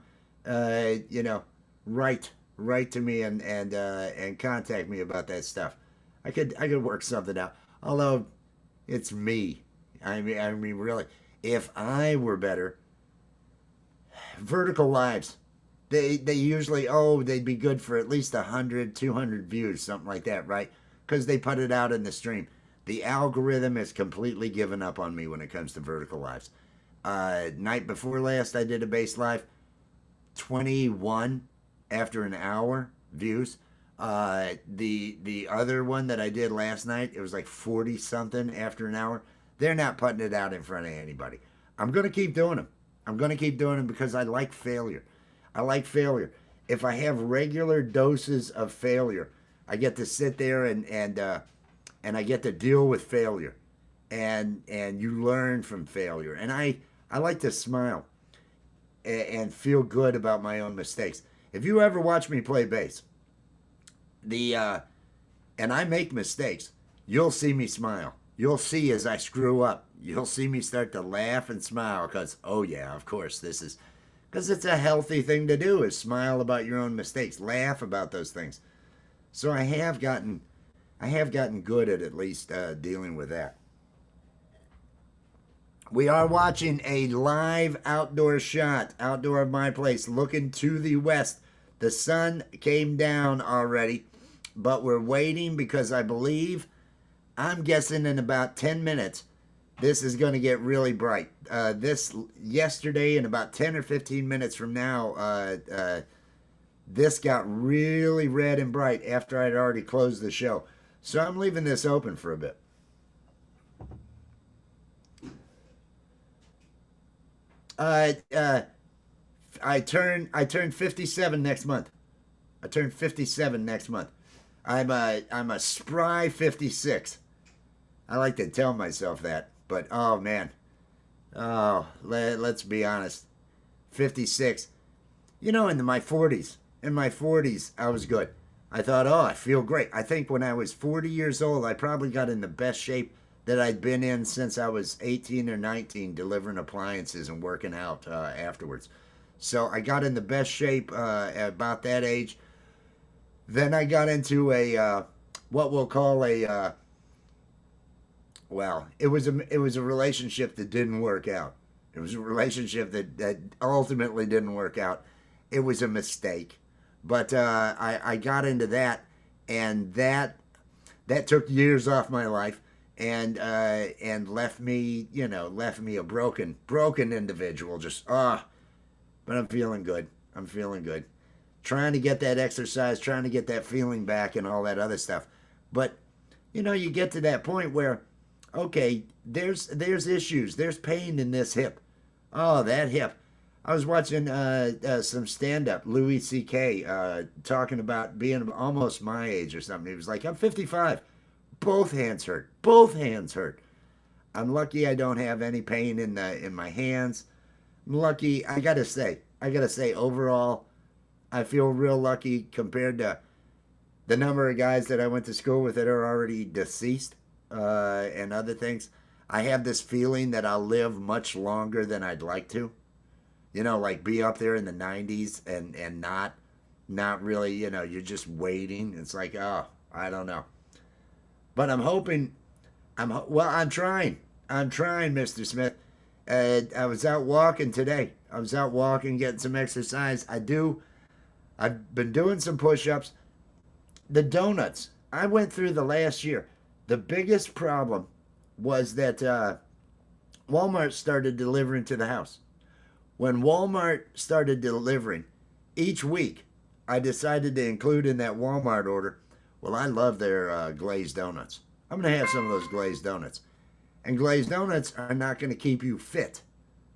Write to me and contact me about that stuff. I could work something out. Although it's me. I mean, really. If I were better, Vertical Lives, they usually, they'd be good for at least 100, 200 views, something like that, right? Because they put it out in the stream. The algorithm has completely given up on me when it comes to Vertical Lives. Night before last, I did a bass live, 21 after an hour views. The other one that I did last night, it was like 40 something after an hour. They're not putting it out in front of anybody. I'm going to keep doing them. Because I like failure. If I have regular doses of failure, I get to sit there and I get to deal with failure. And you learn from failure. And I like to smile and feel good about my own mistakes. If you ever watch me play bass, and I make mistakes, you'll see me smile. You'll see as I screw up. You'll see me start to laugh and smile because, oh yeah, of course, because Because it's a healthy thing to do, is smile about your own mistakes, laugh about those things. So I have gotten good at least dealing with that. We are watching a live outdoor shot, outdoor of my place, looking to the west. The sun came down already, but we're waiting because I'm guessing in about 10 minutes, this is going to get really bright. Yesterday, in about 10 or 15 minutes from now, this got really red and bright after I'd already closed the show. So I'm leaving this open for a bit. I turn 57 next month. I turn 57 next month. I'm a spry 56. I like to tell myself that, but oh man, let's be honest, 56. You know, in my 40s, I was good. I thought, I feel great. I think when I was 40 years old, I probably got in the best shape that I'd been in since I was 18 or 19, delivering appliances and working out afterwards. So I got in the best shape at about that age. Then I got into what we'll call it was a relationship that didn't work out. It was a relationship that ultimately didn't work out. It was a mistake. But I got into that, and that took years off my life, and left me a broken individual. But I'm feeling good. Trying to get that exercise, trying to get that feeling back, and all that other stuff. But you get to that point where, okay, there's issues, there's pain in this hip. Oh, that hip. I was watching some stand-up, Louis C.K., talking about being almost my age or something. He was like, I'm 55. Both hands hurt. I'm lucky I don't have any pain in my hands. I'm lucky. I gotta say, overall, I feel real lucky compared to the number of guys that I went to school with that are already deceased and other things. I have this feeling that I'll live much longer than I'd like to. Like be up there in the 90s and not really, you're just waiting. It's like, I don't know. But I'm hoping, I'm trying, Mr. Smith. I was out walking today. Getting some exercise. I've been doing some push-ups. The donuts, I went through the last year. The biggest problem was that Walmart started delivering to the house. When Walmart started delivering, each week I decided to include in that Walmart order, well, I love their glazed donuts. I'm going to have some of those glazed donuts. And glazed donuts are not going to keep you fit.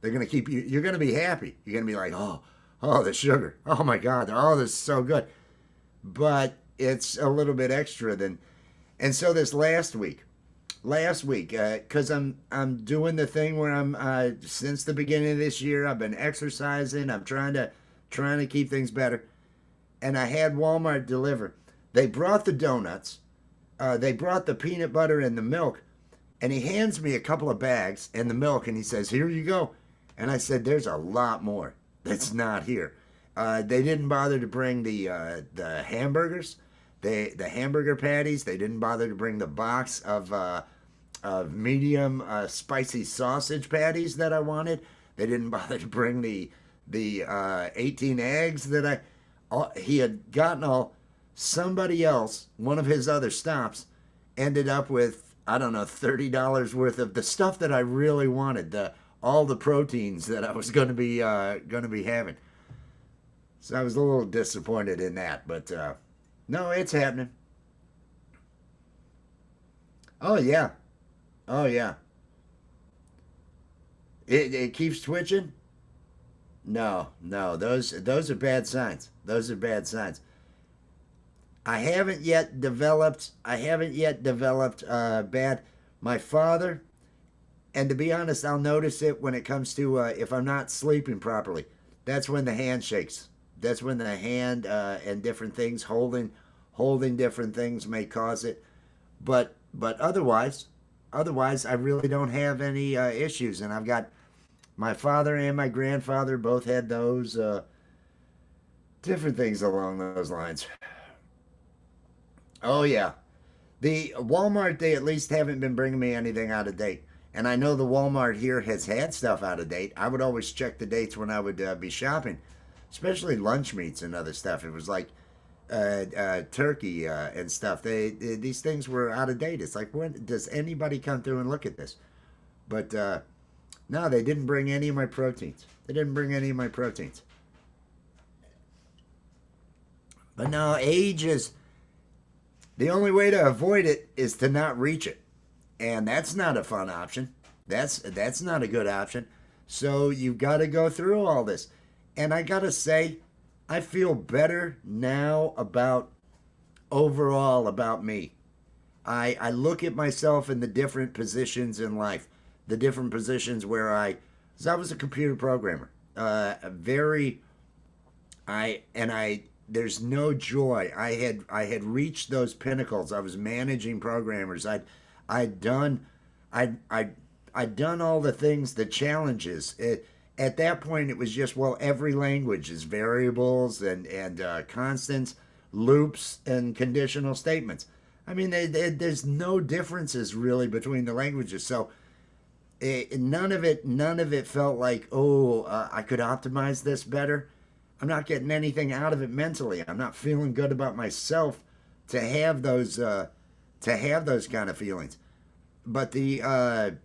They're going to keep you, you're going to be happy. You're going to be like, oh, the sugar. Oh my God, this is so good. But it's a little bit extra and so this last week, because I'm doing the thing where I'm since the beginning of this year, I've been exercising. I'm trying to keep things better, and I had Walmart deliver. They brought the donuts, they brought the peanut butter and the milk, and he hands me a couple of bags and the milk, and he says, "Here you go." And I said, "There's a lot more that's not here." They didn't bother to bring the hamburgers. The hamburger patties. They didn't bother to bring the box of medium spicy sausage patties that I wanted. They didn't bother to bring the 18 eggs that he had gotten all. Somebody else, one of his other stops, ended up with, I don't know, $30 worth of the stuff that I really wanted, all the proteins that I was going to be having. So I was a little disappointed in that, but no, it's happening. Oh yeah. It keeps twitching? No, those are bad signs. I haven't yet developed bad. My father, and to be honest, I'll notice it when it comes to if I'm not sleeping properly. That's when the hand shakes. That's when the hand and different things holding different things may cause it. But otherwise, I really don't have any issues. And I've got My father and my grandfather both had those. Different things along those lines. Oh, yeah. The Walmart, they at least haven't been bringing me anything out of date. And I know the Walmart here has had stuff out of date. I would always check the dates when I would be shopping, especially lunch meats and other stuff. It was like turkey and stuff. These things were out of date. It's like, when does anybody come through and look at this? But no, they didn't bring any of my proteins. They didn't bring any of my proteins. But no, age is... The only way to avoid it is to not reach it. And that's not a fun option. That's not a good option. So you've got to go through all this. And I got to say, I feel better now about overall about me. I look at myself in the different positions in life. The different positions where I was a computer programmer. There's no joy. I had reached those pinnacles. I was managing programmers. I'd done all the things, the challenges. At that point, it was just, well, every language is variables and constants, loops, and conditional statements. I mean, there's no differences really between the languages. So none of it felt like, I could optimize this better. I'm not getting anything out of it mentally. I'm not feeling good about myself to have those kind of feelings. But I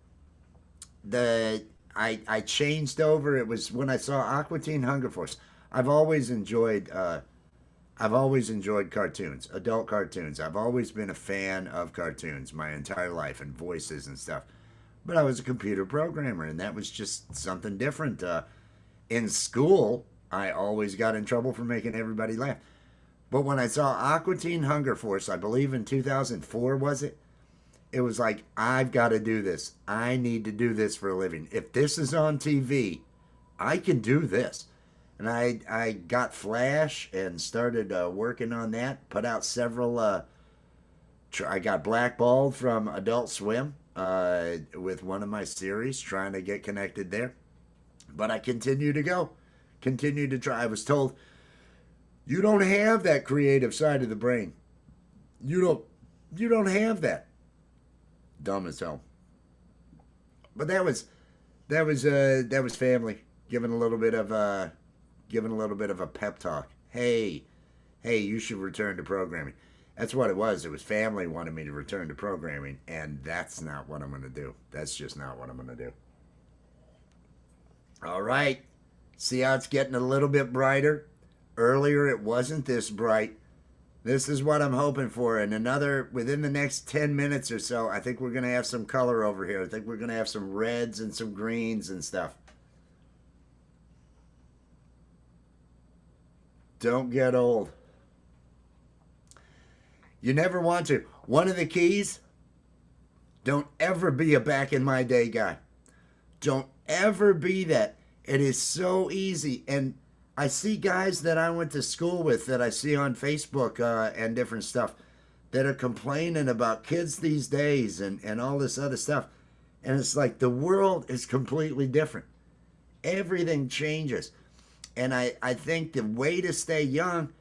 changed over. It was when I saw Aqua Teen Hunger Force. I've always enjoyed cartoons, adult cartoons. I've always been a fan of cartoons my entire life and voices and stuff. But I was a computer programmer, and that was just something different. In school, I always got in trouble for making everybody laugh. But when I saw Aqua Teen Hunger Force, I believe in 2004, was it? It was like, I've got to do this. I need to do this for a living. If this is on TV, I can do this. And I got Flash and started working on that. Put out several. I got blackballed from Adult Swim with one of my series, trying to get connected there. But I continue to go. Continue to try. I was told, you don't have that creative side of the brain. You don't have that. Dumb as hell. But that was family giving a little bit of a pep talk. Hey, you should return to programming. That's what it was. It was family wanting me to return to programming, and that's not what I'm going to do. That's just not what I'm going to do. All right. See how it's getting a little bit brighter? Earlier it wasn't this bright. This is what I'm hoping for. And within the next 10 minutes or so, I think we're going to have some color over here. I think we're going to have some reds and some greens and stuff. Don't get old. You never want to. One of the keys, don't ever be a back in my day guy. Don't ever be that. It is so easy. And I see guys that I went to school with that I see on Facebook and different stuff that are complaining about kids these days and all this other stuff. And it's like the world is completely different. Everything changes. And I think the way to stay young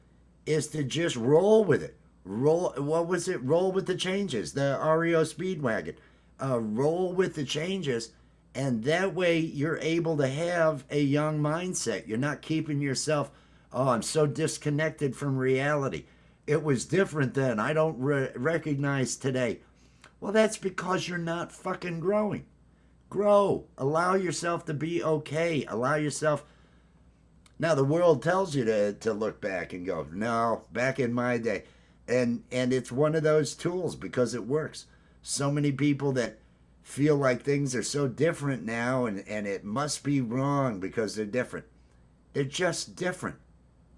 is to just roll with it. Roll with the changes. The REO Speedwagon. Roll with the changes. And that way you're able to have a young mindset. You're not keeping yourself, I'm so disconnected from reality. It was different then. I don't recognize today. Well, that's because you're not fucking growing. Grow. Allow yourself to be okay. Allow yourself. Now, the world tells you to look back and go, no, back in my day. And it's one of those tools because it works. So many people that feel like things are so different now and it must be wrong because they're different. They're just different.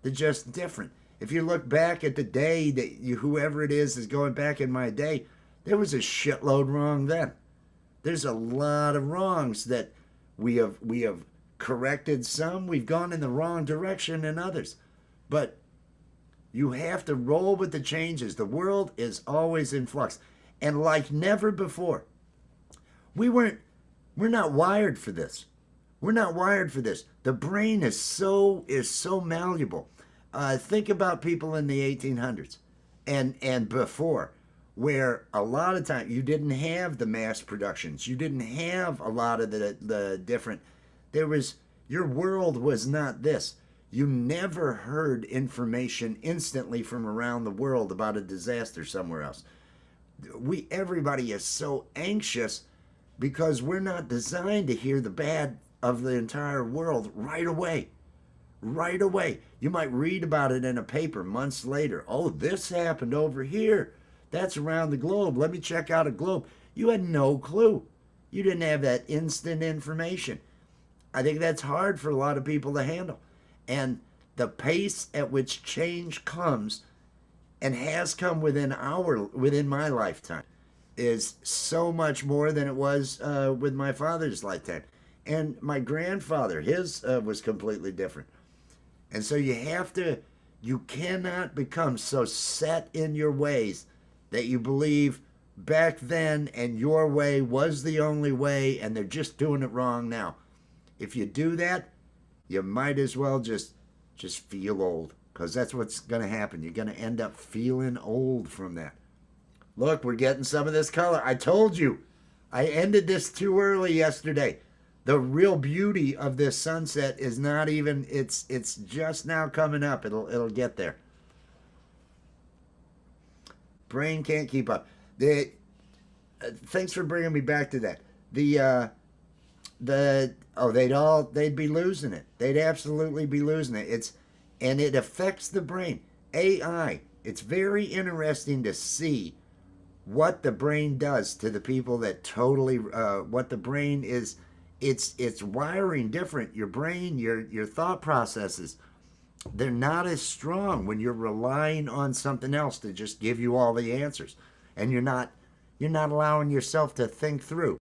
They're just different. If you look back at the day that whoever it is going back in my day, there was a shitload wrong then. There's a lot of wrongs that we have corrected some. We've gone in the wrong direction in others. But you have to roll with the changes. The world is always in flux. And like never before, we're not wired for this. We're not wired for this. The brain is so malleable. Think about people in the 1800s and before, where a lot of time you didn't have the mass productions. You didn't have a lot of the different. Your world was not this. You never heard information instantly from around the world about a disaster somewhere else. Everybody is so anxious because we're not designed to hear the bad of the entire world right away. Right away. You might read about it in a paper months later. Oh, this happened over here. That's around the globe. Let me check out a globe. You had no clue. You didn't have that instant information. I think that's hard for a lot of people to handle. And the pace at which change comes and has come within my lifetime is so much more than it was with my father's lifetime. And my grandfather, his was completely different. And so you cannot become so set in your ways that you believe back then and your way was the only way and they're just doing it wrong now. If you do that, you might as well just feel old, because that's what's going to happen. You're going to end up feeling old from that. Look, we're getting some of this color. I told you, I ended this too early yesterday. The real beauty of this sunset is not even, it's just now coming up. It'll get there. Brain can't keep up. Thanks for bringing me back to that. They'd be losing it. They'd absolutely be losing it. And it affects the brain. AI, it's very interesting to see what the brain does to the people that totally, what the brain is, it's wiring different. Your brain, your thought processes, they're not as strong when you're relying on something else to just give you all the answers. And you're not allowing yourself to think through.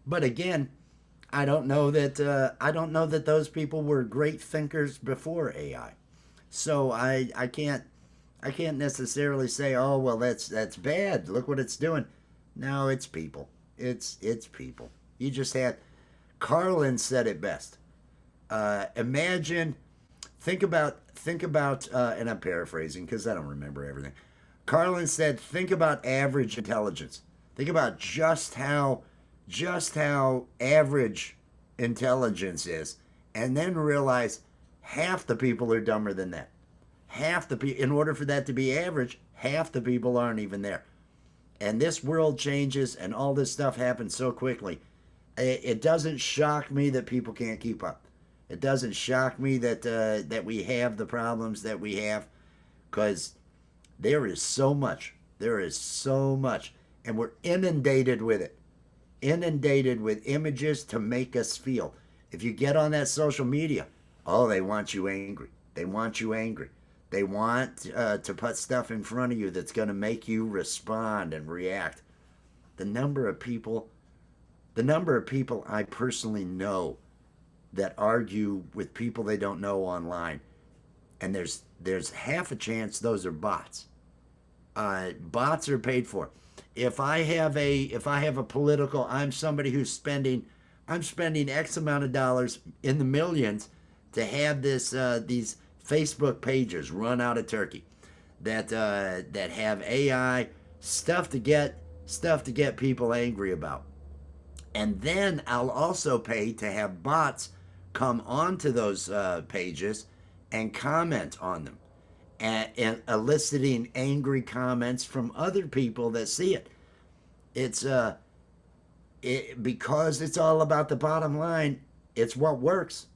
But again, I don't know that those people were great thinkers before AI. So I can't necessarily say, oh well, that's bad. Look what it's doing. No, it's people. It's people. You just had Carlin said it best. Think about, and I'm paraphrasing because I don't remember everything. Carlin said, think about average intelligence. Think about just how average intelligence is, and then realize half the people are dumber than that. In order for that to be average, half the people aren't even there. And this world changes, and all this stuff happens so quickly. It doesn't shock me that people can't keep up. It doesn't shock me that we have the problems that we have, because there is so much. There is so much, and we're inundated with it. Inundated with images to make us feel. If you get on that social media, oh, they want you angry. They want you angry. They want to put stuff in front of you that's going to make you respond and react. The number of people I personally know that argue with people they don't know online, and there's half a chance those are bots. Bots are paid for. If I have a political, I'm somebody who's spending X amount of dollars in the millions to have these Facebook pages run out of Turkey that have AI stuff to get people angry about. And then I'll also pay to have bots come onto those pages and comment on them, and eliciting angry comments from other people that see it. It's because it's all about the bottom line. It's what works.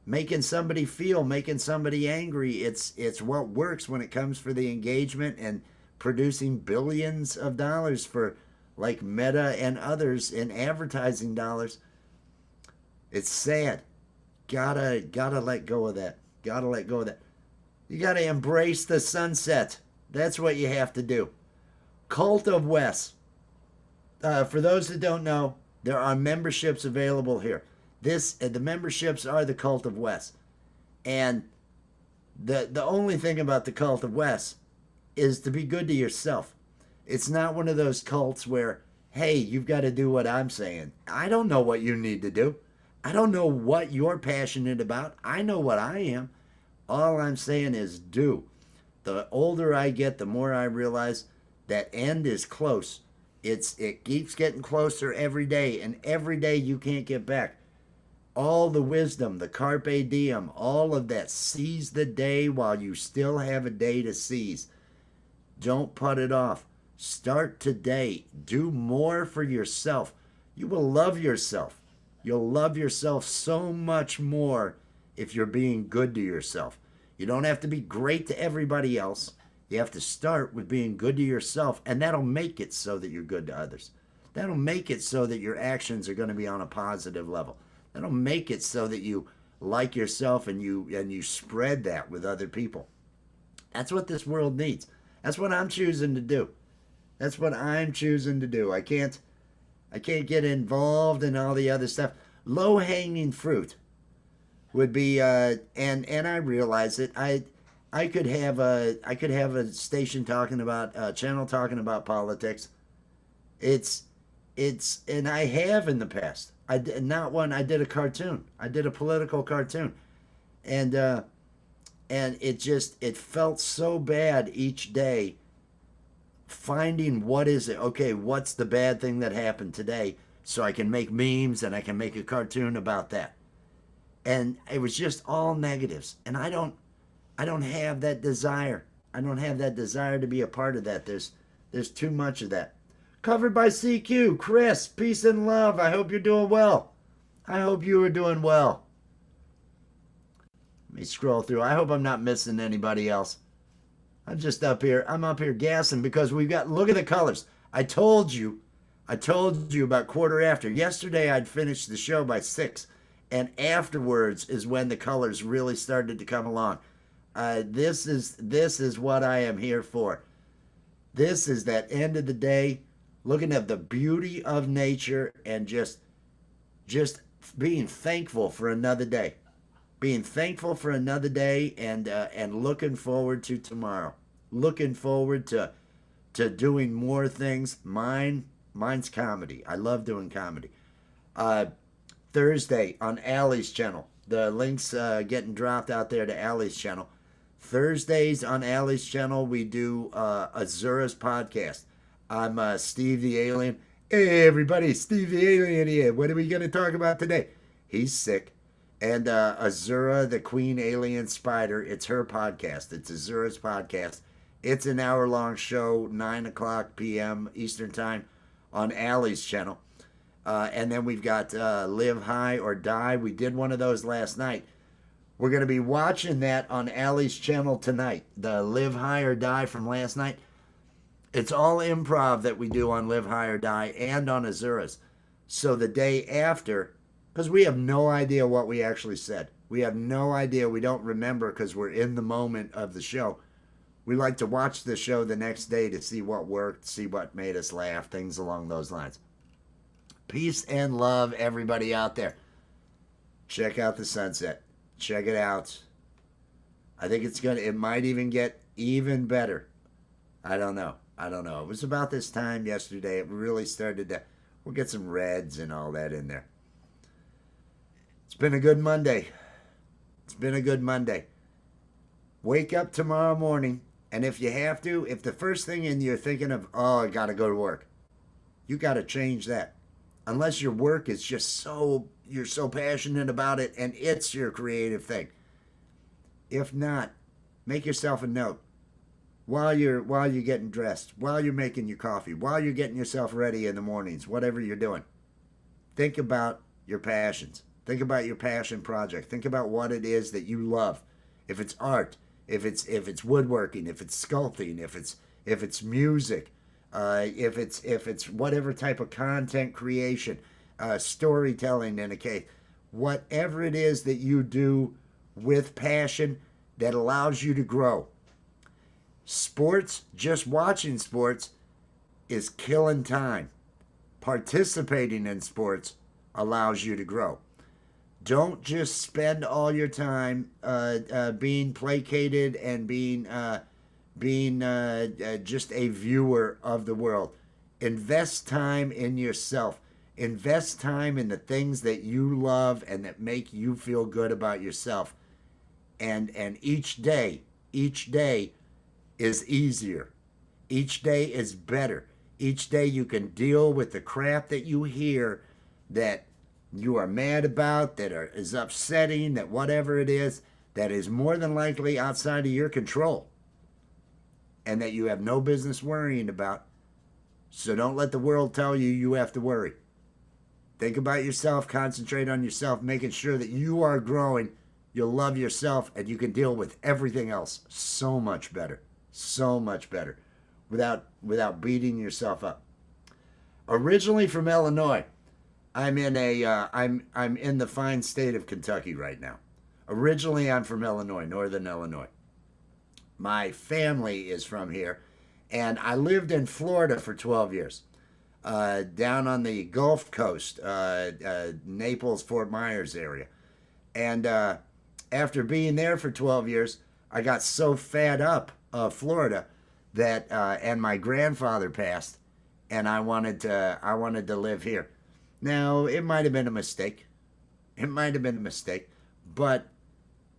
Making somebody feel, making somebody angry, it's what works when it comes for the engagement and producing billions of dollars for like Meta and others in advertising dollars. It's sad. Gotta let go of that. Gotta let go of that. You gotta embrace the sunset. That's what you have to do. Cult of Wes. For those that don't know, there are memberships available here. The memberships are the Cult of Wes. And the only thing about the Cult of Wes is to be good to yourself. It's not one of those cults where, hey, you've got to do what I'm saying. I don't know what you need to do. I don't know what you're passionate about. I know what I am. All I'm saying is do. The older I get, the more I realize that end is close. It keeps getting closer every day, and every day you can't get back. All the wisdom, the carpe diem, all of that. Seize the day while you still have a day to seize. Don't put it off. Start today. Do more for yourself. You will love yourself. You'll love yourself so much more if you're being good to yourself. You don't have to be great to everybody else. You have to start with being good to yourself, and that'll make it so that you're good to others. That'll make it so that your actions are going to be on a positive level. That'll make it so that you like yourself and you spread that with other people. That's what this world needs. That's what I'm choosing to do. That's what I'm choosing to do. I can't get involved in all the other stuff. Low hanging fruit would be and I realize it. I could have a station talking about a channel talking about politics. It's and I have in the past. I did not one. I did a cartoon. I did a political cartoon, and it felt so bad each day. Finding what is it? Okay, what's the bad thing that happened today? So I can make memes and I can make a cartoon about that. And it was just all negatives, and I don't have that desire. I don't have that desire to be a part of that. There's too much of that. Covered by CQ, Chris, peace and love. I hope you're doing well. I hope you are doing well. Let me scroll through. I hope I'm not missing anybody else. I'm just up here. I'm up here gassing because we've got, look at the colors. I told you about quarter after. Yesterday I'd finished the show by 6, and afterwards is when the colors really started to come along. This is what I am here for. This is that end of the day, looking at the beauty of nature and just being thankful for another day. Being thankful for another day and looking forward to tomorrow. Looking forward to doing more things. Mine's comedy. I love doing comedy. Thursday on Allie's channel. The link's getting dropped out there to Allie's channel. Thursdays on Allie's channel, we do Azura's podcast. I'm Steve the Alien. Hey, everybody, Steve the Alien here. What are we going to talk about today? He's sick. And Azura, the Queen Alien Spider, it's her podcast. It's Azura's podcast. It's an hour-long show, 9 o'clock p.m. Eastern Time on Allie's channel. And then we've got Live High or Die. We did one of those last night. We're going to be watching that on Allie's channel tonight. The Live High or Die from last night. It's all improv that we do on Live High or Die and on Azura's. So the day after, because we have no idea what we actually said. We have no idea. We don't remember because we're in the moment of the show. We like to watch the show the next day to see what worked, see what made us laugh, things along those lines. Peace and love, everybody out there. Check out the sunset. Check it out. I think it might even get even better. I don't know. It was about this time yesterday. It really started to, we'll get some reds and all that in there. It's been a good Monday. Wake up tomorrow morning, and if you have to, if the first thing in you're thinking of, oh, I got to go to work, you got to change that. Unless your work is just you're so passionate about it and it's your creative thing. If not, make yourself a note while you're getting dressed, while you're making your coffee, while you're getting yourself ready in the mornings, whatever you're doing. Think about your passions. Think about your passion project. Think about what it is that you love. If it's art, if it's woodworking, if it's sculpting, if it's music, if it's whatever type of content creation, storytelling in a case, whatever it is that you do with passion that allows you to grow. Sports, just watching sports, is killing time. Participating in sports allows you to grow. Don't just spend all your time being placated and being just a viewer of the world. Invest time in yourself. Invest time in the things that you love and that make you feel good about yourself. And each day is easier. Each day is better. Each day you can deal with the crap that you hear that you are mad about, is upsetting, that whatever it is, that is more than likely outside of your control and that you have no business worrying about. So don't let the world tell you you have to worry. Think about yourself, concentrate on yourself, making sure that you are growing, you'll love yourself, and you can deal with everything else so much better, without beating yourself up. Originally from Illinois, I'm in the fine state of Kentucky right now. Originally, I'm from Illinois, northern Illinois. My family is from here, and I lived in Florida for 12 years, down on the Gulf Coast, Naples, Fort Myers area. And after being there for 12 years, I got so fed up of Florida that, and my grandfather passed, and I wanted to live here. Now, it might have been a mistake. But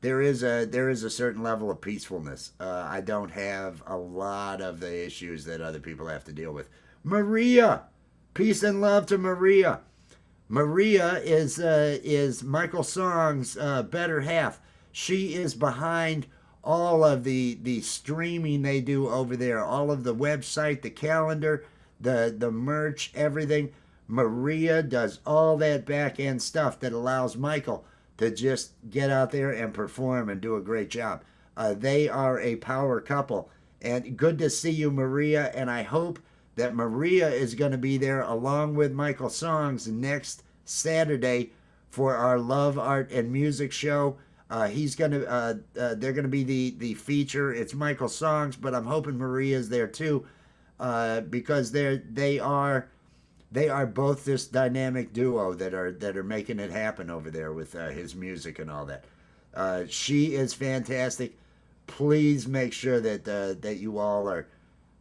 there is a certain level of peacefulness. I don't have a lot of the issues that other people have to deal with. Maria, peace and love to Maria. Maria is Michael Song's better half. She is behind all of the streaming they do over there, all of the website, the calendar, the merch, everything. Maria does all that back end stuff that allows Michael to just get out there and perform and do a great job. They are a power couple. And good to see you, Maria. And I hope that Maria is going to be there along with Michael Songs next Saturday for our Love, Art, and Music show. They're going to be the feature. It's Michael Songs, but I'm hoping Maria's there too, because they are both this dynamic duo that are making it happen over there with his music and all that. She is fantastic. Please make sure that you all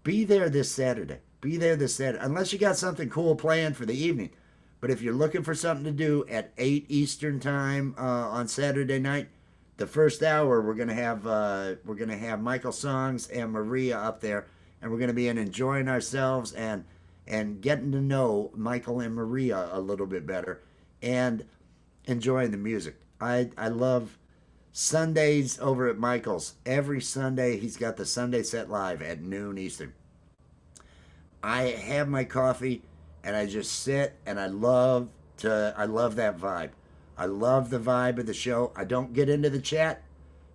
be there this Saturday. Unless you got something cool planned for the evening. But if you're looking for something to do at 8 Eastern time on Saturday night, the first hour we're gonna have Michael Songs and Maria up there, and we're gonna be enjoying ourselves and getting to know Michael and Maria a little bit better and enjoying the music. I love Sundays over at Michael's. Every Sunday he's got the Sunday Set Live at noon Eastern. I have my coffee and I just sit and I love that vibe. I love the vibe of the show. I don't get into the chat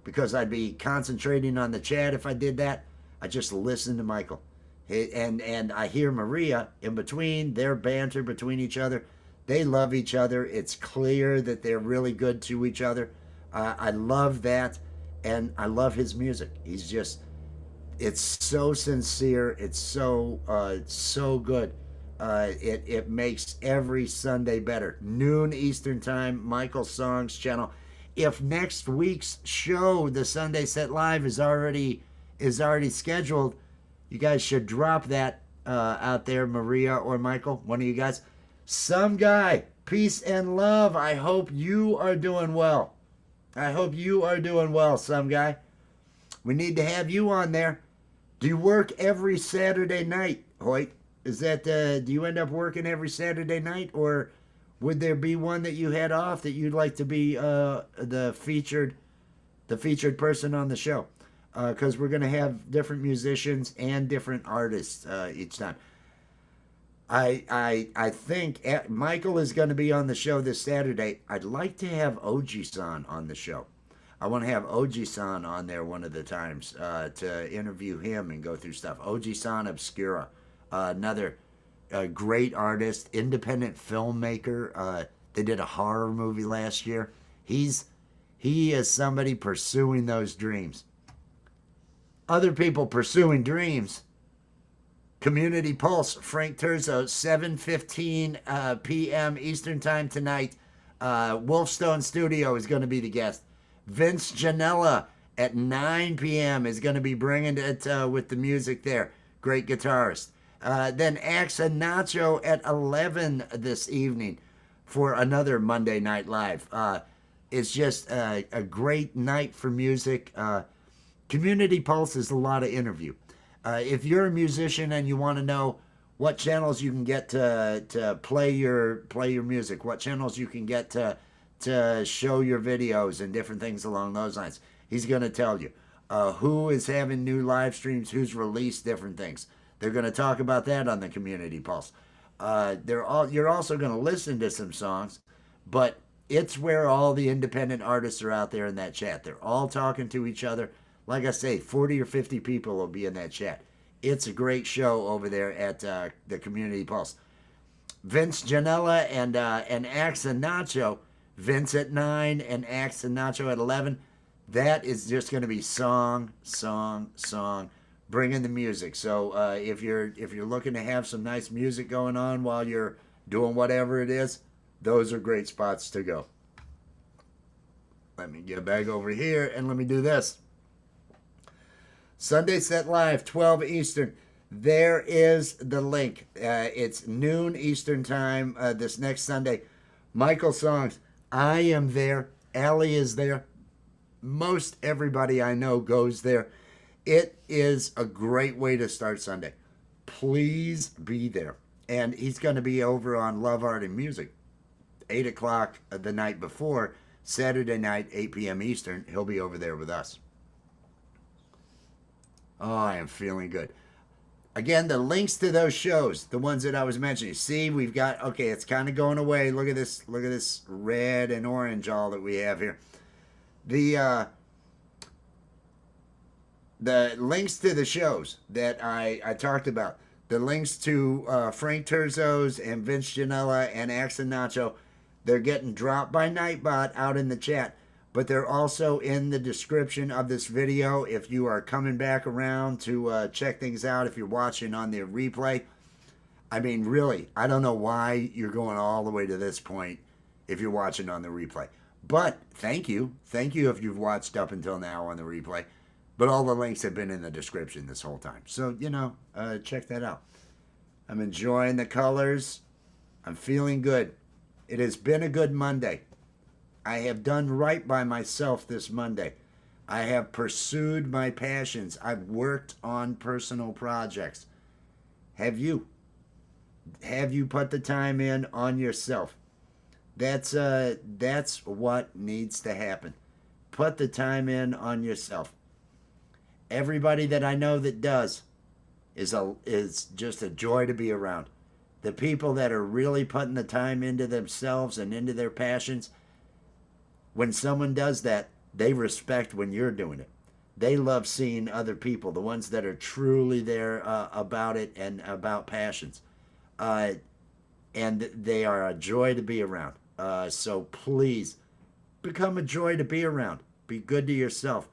because I'd be concentrating on the chat if I did that. I just listen to Michael. And I hear Maria in between, their banter between each other. They love each other. It's clear that they're really good to each other. I love that, and I love his music. It's so sincere. It's so good. It makes every Sunday better. Noon Eastern time, Michael Songs channel. If next week's show, the Sunday Set Live, is already scheduled, you guys should drop that out there, Maria or Michael, one of you guys. Some guy, peace and love. I hope you are doing well. Some guy. We need to have you on there. Do you work every Saturday night, Hoyt? Is that, do you end up working every Saturday night, or would there be one that you had off that you'd like to be the featured person on the show? Because we're going to have different musicians and different artists each time. I think Michael is going to be on the show this Saturday. I'd like to have Oji-san on the show. I want to have Oji-san on there one of the times to interview him and go through stuff. Oji-san Obscura, another great artist, independent filmmaker. They did a horror movie last year. He is somebody pursuing those dreams. Other people pursuing dreams. Community Pulse, Frank Terzo, 7:15 p.m. Eastern Time tonight. Wolfstone Studio is going to be the guest. Vince Janella at 9 p.m. is going to be bringing it with the music there. Great guitarist. Then Axe and Nacho at 11 this evening for another Monday Night Live. It's just a great night for music. Community Pulse is a lot of interview. If you're a musician and you want to know what channels you can get to play your music, what channels you can get to show your videos and different things along those lines, he's going to tell you who is having new live streams, who's released different things. They're going to talk about that on the Community Pulse. You're also going to listen to some songs, but it's where all the independent artists are out there in that chat. They're all talking to each other. Like I say, 40 or 50 people will be in that chat. It's a great show over there at the Community Pulse. Vince Janella and Axe and Nacho. Vince at 9 and Axe and Nacho at 11. That is just going to be song, bringing the music. So if you're looking to have some nice music going on while you're doing whatever it is, those are great spots to go. Let me get back over here and let me do this. Sunday Set Live, 12 Eastern. There is the link. It's noon Eastern time this next Sunday. Michael Songs. I am there. Allie is there. Most everybody I know goes there. It is a great way to start Sunday. Please be there. And he's going to be over on Love, Art, and Music. 8 o'clock the night before, Saturday night, 8 p.m. Eastern. He'll be over there with us. Oh, I am feeling good. Again, the links to those shows, the ones that I was mentioning. See, we've got, okay, it's kind of going away. Look at this red and orange all that we have here. The links to the shows that I talked about, the links to Frank Terzo's and Vince Janella and Axe and Nacho, they're getting dropped by Nightbot out in the chat. But they're also in the description of this video if you are coming back around to check things out, if you're watching on the replay. I mean, really, I don't know why you're going all the way to this point if you're watching on the replay. But thank you. Thank you if you've watched up until now on the replay. But all the links have been in the description this whole time. So, check that out. I'm enjoying the colors. I'm feeling good. It has been a good Monday. I have done right by myself this Monday. I have pursued my passions. I've worked on personal projects. Have you? Have you put the time in on yourself? That's what needs to happen. Put the time in on yourself. Everybody that I know that does is just a joy to be around. The people that are really putting the time into themselves and into their passions, when someone does that, they respect when you're doing it. They love seeing other people, the ones that are truly there about it and about passions. And they are a joy to be around. So please, become a joy to be around. Be good to yourself.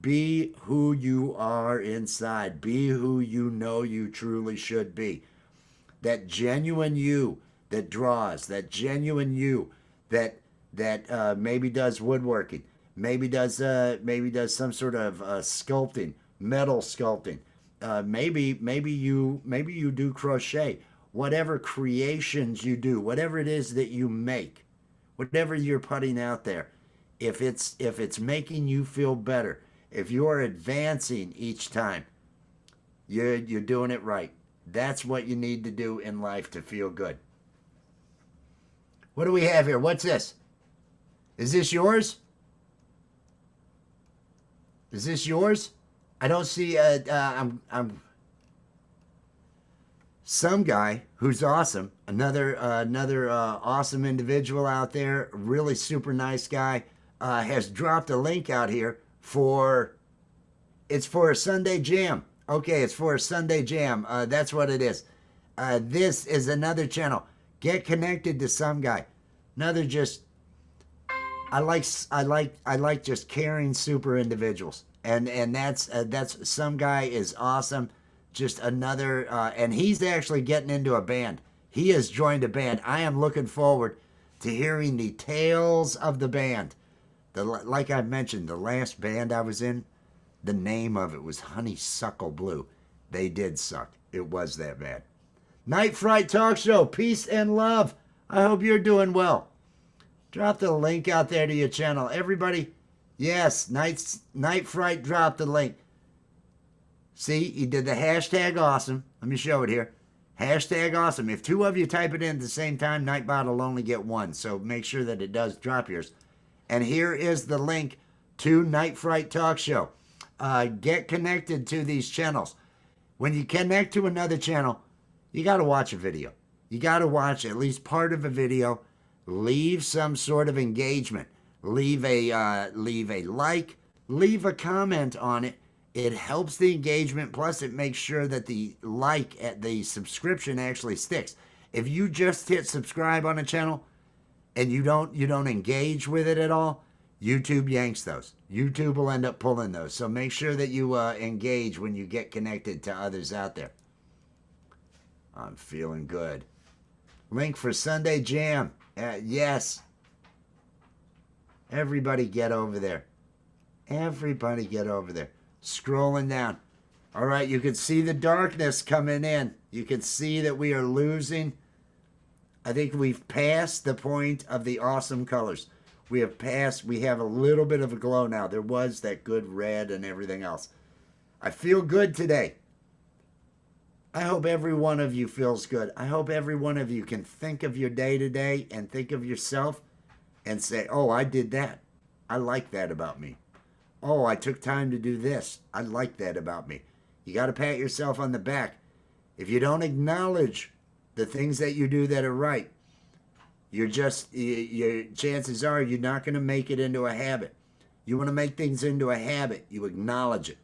Be who you are inside. Be who you know you truly should be. That genuine you that draws, that genuine you that maybe does woodworking, maybe does some sort of sculpting, metal sculpting. Maybe you do crochet. Whatever creations you do, whatever it is that you make, whatever you're putting out there, if it's making you feel better, if you're advancing each time, you're doing it right. That's what you need to do in life to feel good. What do we have here? What's this? Is this yours? Is this yours? I don't see. I'm some guy who's awesome. Another awesome individual out there. Really super nice guy. Has dropped a link out here for. It's for a Sunday jam. Okay, it's for a Sunday jam. That's what it is. This is another channel. Get connected to some guy. Another just. I like just caring super individuals, and that's some guy is awesome. Just another, and he's actually getting into a band. He has joined a band. I am looking forward to hearing the tales of the band. Like I mentioned, the last band I was in, the name of it was Honeysuckle Blue. They did suck. It was that bad. Night Fright Talk Show. Peace and love. I hope you're doing well. Drop the link out there to your channel. Everybody, yes, Night Fright dropped the link. See, he did the hashtag awesome. Let me show it here. Hashtag awesome. If two of you type it in at the same time, Nightbot will only get one. So make sure that it does drop yours. And here is the link to Night Fright Talk Show. Get connected to these channels. When you connect to another channel, you got to watch a video. You got to watch at least part of a video. Leave some sort of engagement. Leave a like. Leave a comment on it. It helps the engagement. Plus, it makes sure that the subscription actually sticks. If you just hit subscribe on a channel and you don't engage with it at all, YouTube yanks those. YouTube will end up pulling those. So make sure that you engage when you get connected to others out there. I'm feeling good. Link for Sunday Jam. Yes. Everybody get over there. Everybody get over there. Scrolling down. All right, you can see the darkness coming in. You can see that we are losing. I think we've passed the point of the awesome colors. We have a little bit of a glow now. There was that good red and everything else. I feel good today. I hope every one of you feels good. I hope every one of you can think of your day today and think of yourself and say, oh, I did that. I like that about me. Oh, I took time to do this. I like that about me. You got to pat yourself on the back. If you don't acknowledge the things that you do that are right, your chances are you're not going to make it into a habit. You want to make things into a habit. You acknowledge it.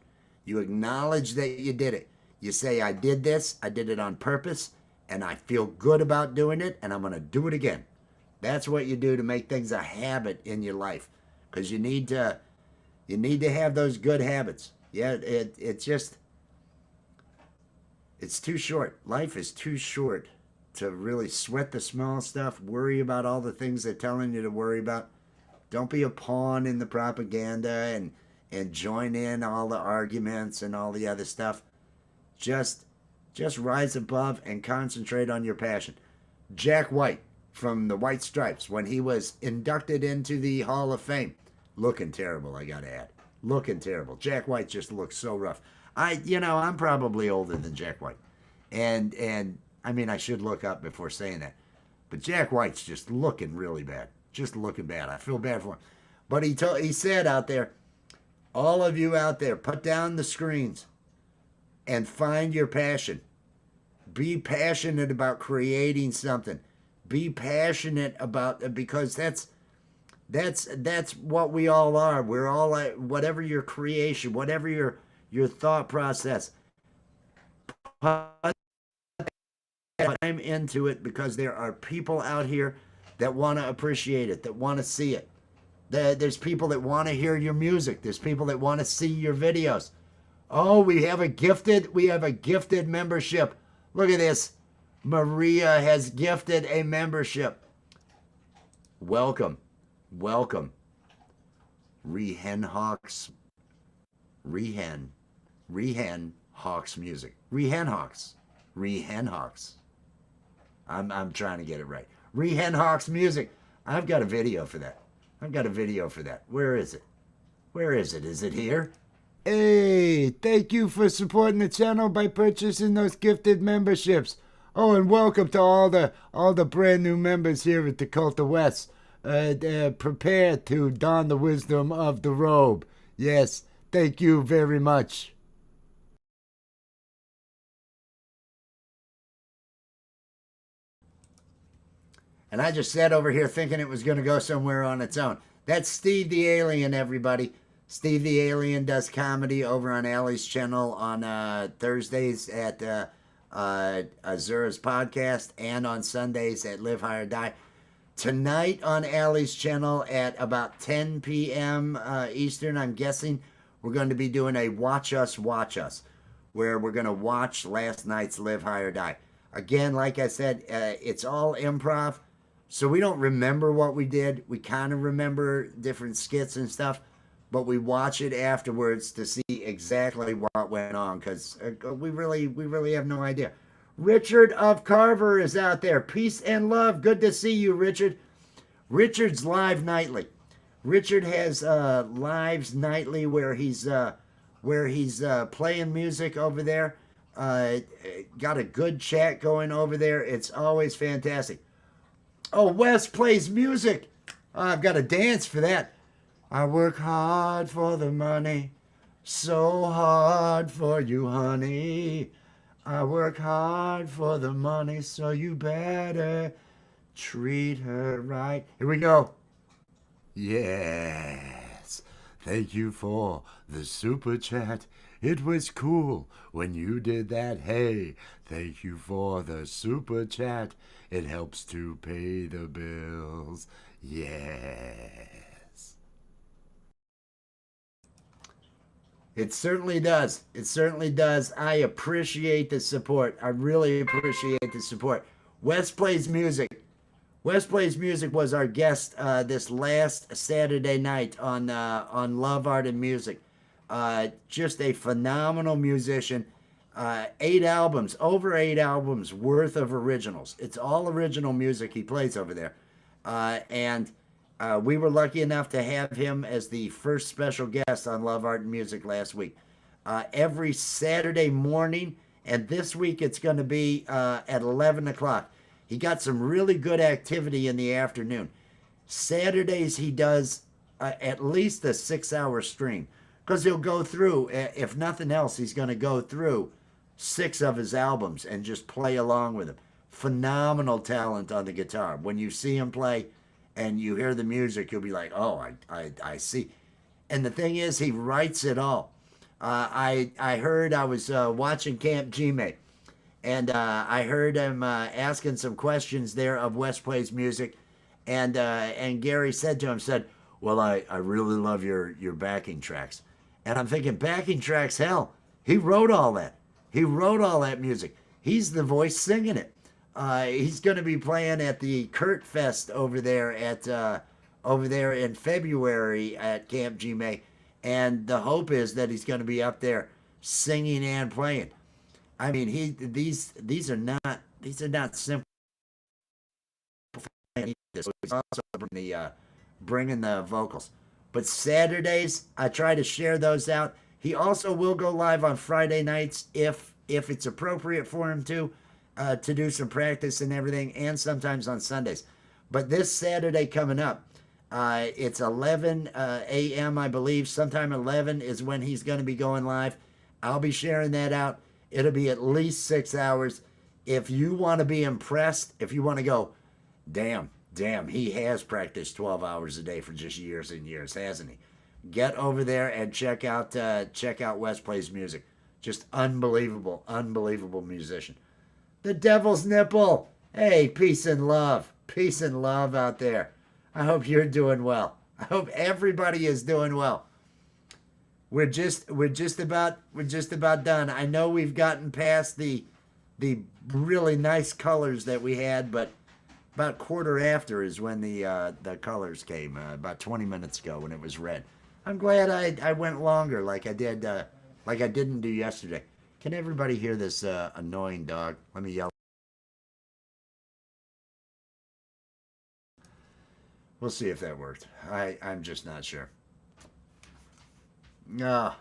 You acknowledge that you did it. You say, I did this. I did it on purpose, and I feel good about doing it, and I'm going to do it again. That's what you do to make things a habit in your life, because you need to have those good habits. Yeah, it's too short. Life is too short to really sweat the small stuff, worry about all the things they're telling you to worry about. Don't be a pawn in the propaganda and join in all the arguments and all the other stuff. Just rise above and concentrate on your passion. Jack White from the White Stripes, when he was inducted into the Hall of Fame, looking terrible, I gotta add. Looking terrible. Jack White just looks so rough. I'm probably older than Jack White. And I mean, I should look up before saying that. But Jack White's just looking really bad. Just looking bad. I feel bad for him. But he said out there, all of you out there, put down the screens and find your passion. Be passionate about creating something. Be passionate about, because that's what we all are. We're all like, whatever your creation, whatever your thought process, put time into it, because there are people out here that want to appreciate it, that want to see it. There's people that want to hear your music. There's people that want to see your videos. Oh, we have a gifted membership. Look at this. Maria has gifted a membership. Welcome. Rehen Hawks music. Rehen Hawks. I'm trying to get it right. Rehen Hawks music. I've got a video for that. Where is it? Is it here? Hey, thank you for supporting the channel by purchasing those gifted memberships. Oh, and welcome to all the brand new members here at the Cult of West. Prepare to don the wisdom of the robe. Yes, thank you very much. And I just sat over here thinking it was going to go somewhere on its own. That's Steve the Alien, everybody. Steve the Alien does comedy over on Allie's channel on Thursdays at Azura's podcast, and on Sundays at Live Higher Die. Tonight on Allie's channel at about 10 p.m. Eastern, I'm guessing, we're going to be doing a Watch Us, where we're going to watch last night's Live Higher Die. Again, like I said, it's all improv, so we don't remember what we did. We kind of remember different skits and stuff, but we watch it afterwards to see exactly what went on because we really have no idea. Richard of Carver is out there. Peace and love. Good to see you, Richard. Richard's live nightly. Richard has lives nightly where he's playing music over there. Got a good chat going over there. It's always fantastic. Oh, Wes plays music. I've got to dance for that. I work hard for the money, so hard for you, honey. I work hard for the money, so you better treat her right. Here we go. Yes. Thank you for the super chat. It was cool when you did that. Hey, thank you for the super chat. It helps to pay the bills. Yes. It certainly does. It certainly does. I appreciate the support. I really appreciate the support. Wes Plays Music. Wes Plays Music was our guest this last Saturday night on Love, Art, and Music. Just a phenomenal musician. 8 albums, over 8 albums worth of originals. It's all original music he plays over there. And we were lucky enough to have him as the first special guest on Love, Art, and Music last week. Every Saturday morning, and this week it's going to be at 11 o'clock. He got some really good activity in the afternoon. Saturdays he does at least a 6-hour stream because he'll go through, if nothing else, he's going to go through 6 of his albums and just play along with him. Phenomenal talent on the guitar. When you see him play and you hear the music, you'll be like, oh, I see. And the thing is, he writes it all. I was watching Camp G-Mate, and I heard him asking some questions there of Wes Plays Music, and Gary said to him, well, I really love your backing tracks. And I'm thinking, backing tracks, hell, he wrote all that. He wrote all that music. He's the voice singing it. He's going to be playing at the Kurt Fest over there in February at Camp G-May, and the hope is that he's going to be up there singing and playing. I mean, these are not simple. He's also bringing the vocals. But Saturdays, I try to share those out. He also will go live on Friday nights if it's appropriate for him to do some practice and everything, and sometimes on Sundays. But this Saturday coming up, it's 11 a.m., I believe. Sometime 11 is when he's going to be going live. I'll be sharing that out. It'll be at least 6 hours. If you want to be impressed, if you want to go, damn, he has practiced 12 hours a day for just years and years, hasn't he? Get over there and check out Wes Plays Music. Just unbelievable musician. The Devil's Nipple. Hey, peace and love out there. I hope you're doing well. I hope everybody is doing well. We're just about done. I know we've gotten past the really nice colors that we had, but about quarter after is when the colors came. About 20 minutes ago when it was red. I'm glad I went longer like I didn't do yesterday. Can everybody hear this annoying dog? Let me yell. We'll see if that worked. I'm just not sure. Ah,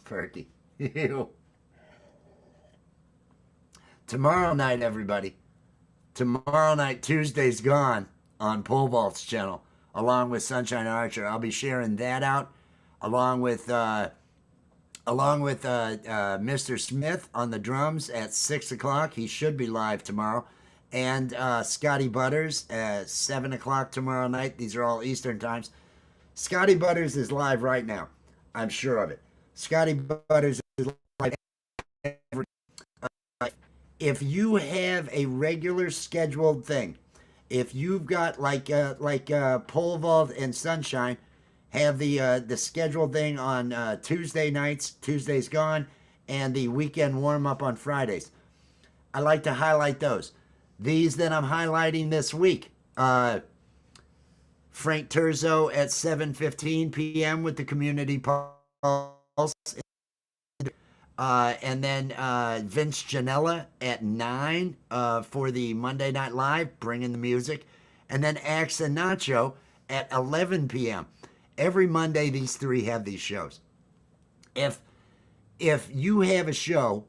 Perky. Ew. Tomorrow night, everybody. Tomorrow night, Tuesday's Gone on Pole Vault's channel, along with Sunshine Archer. I'll be sharing that out, along with Mr. Smith on the drums at 6 o'clock. He should be live tomorrow. And Scotty Butters at 7 o'clock tomorrow night. These are all Eastern times. Scotty Butters is live right now. I'm sure of it. Scotty Butters is live every if you have a regular scheduled thing, if you've got like Pole Vault and Sunshine have the scheduled thing on Tuesday nights, Tuesday's Gone, and the weekend warm-up on Fridays. I like to highlight those. These that I'm highlighting this week, Frank Turzo at 7:15 p.m. with the Community Pulse And then Vince Janella at 9 for the Monday Night Live, bringing the music. And then Axe and Nacho at 11 p.m. Every Monday, these three have these shows. If you have a show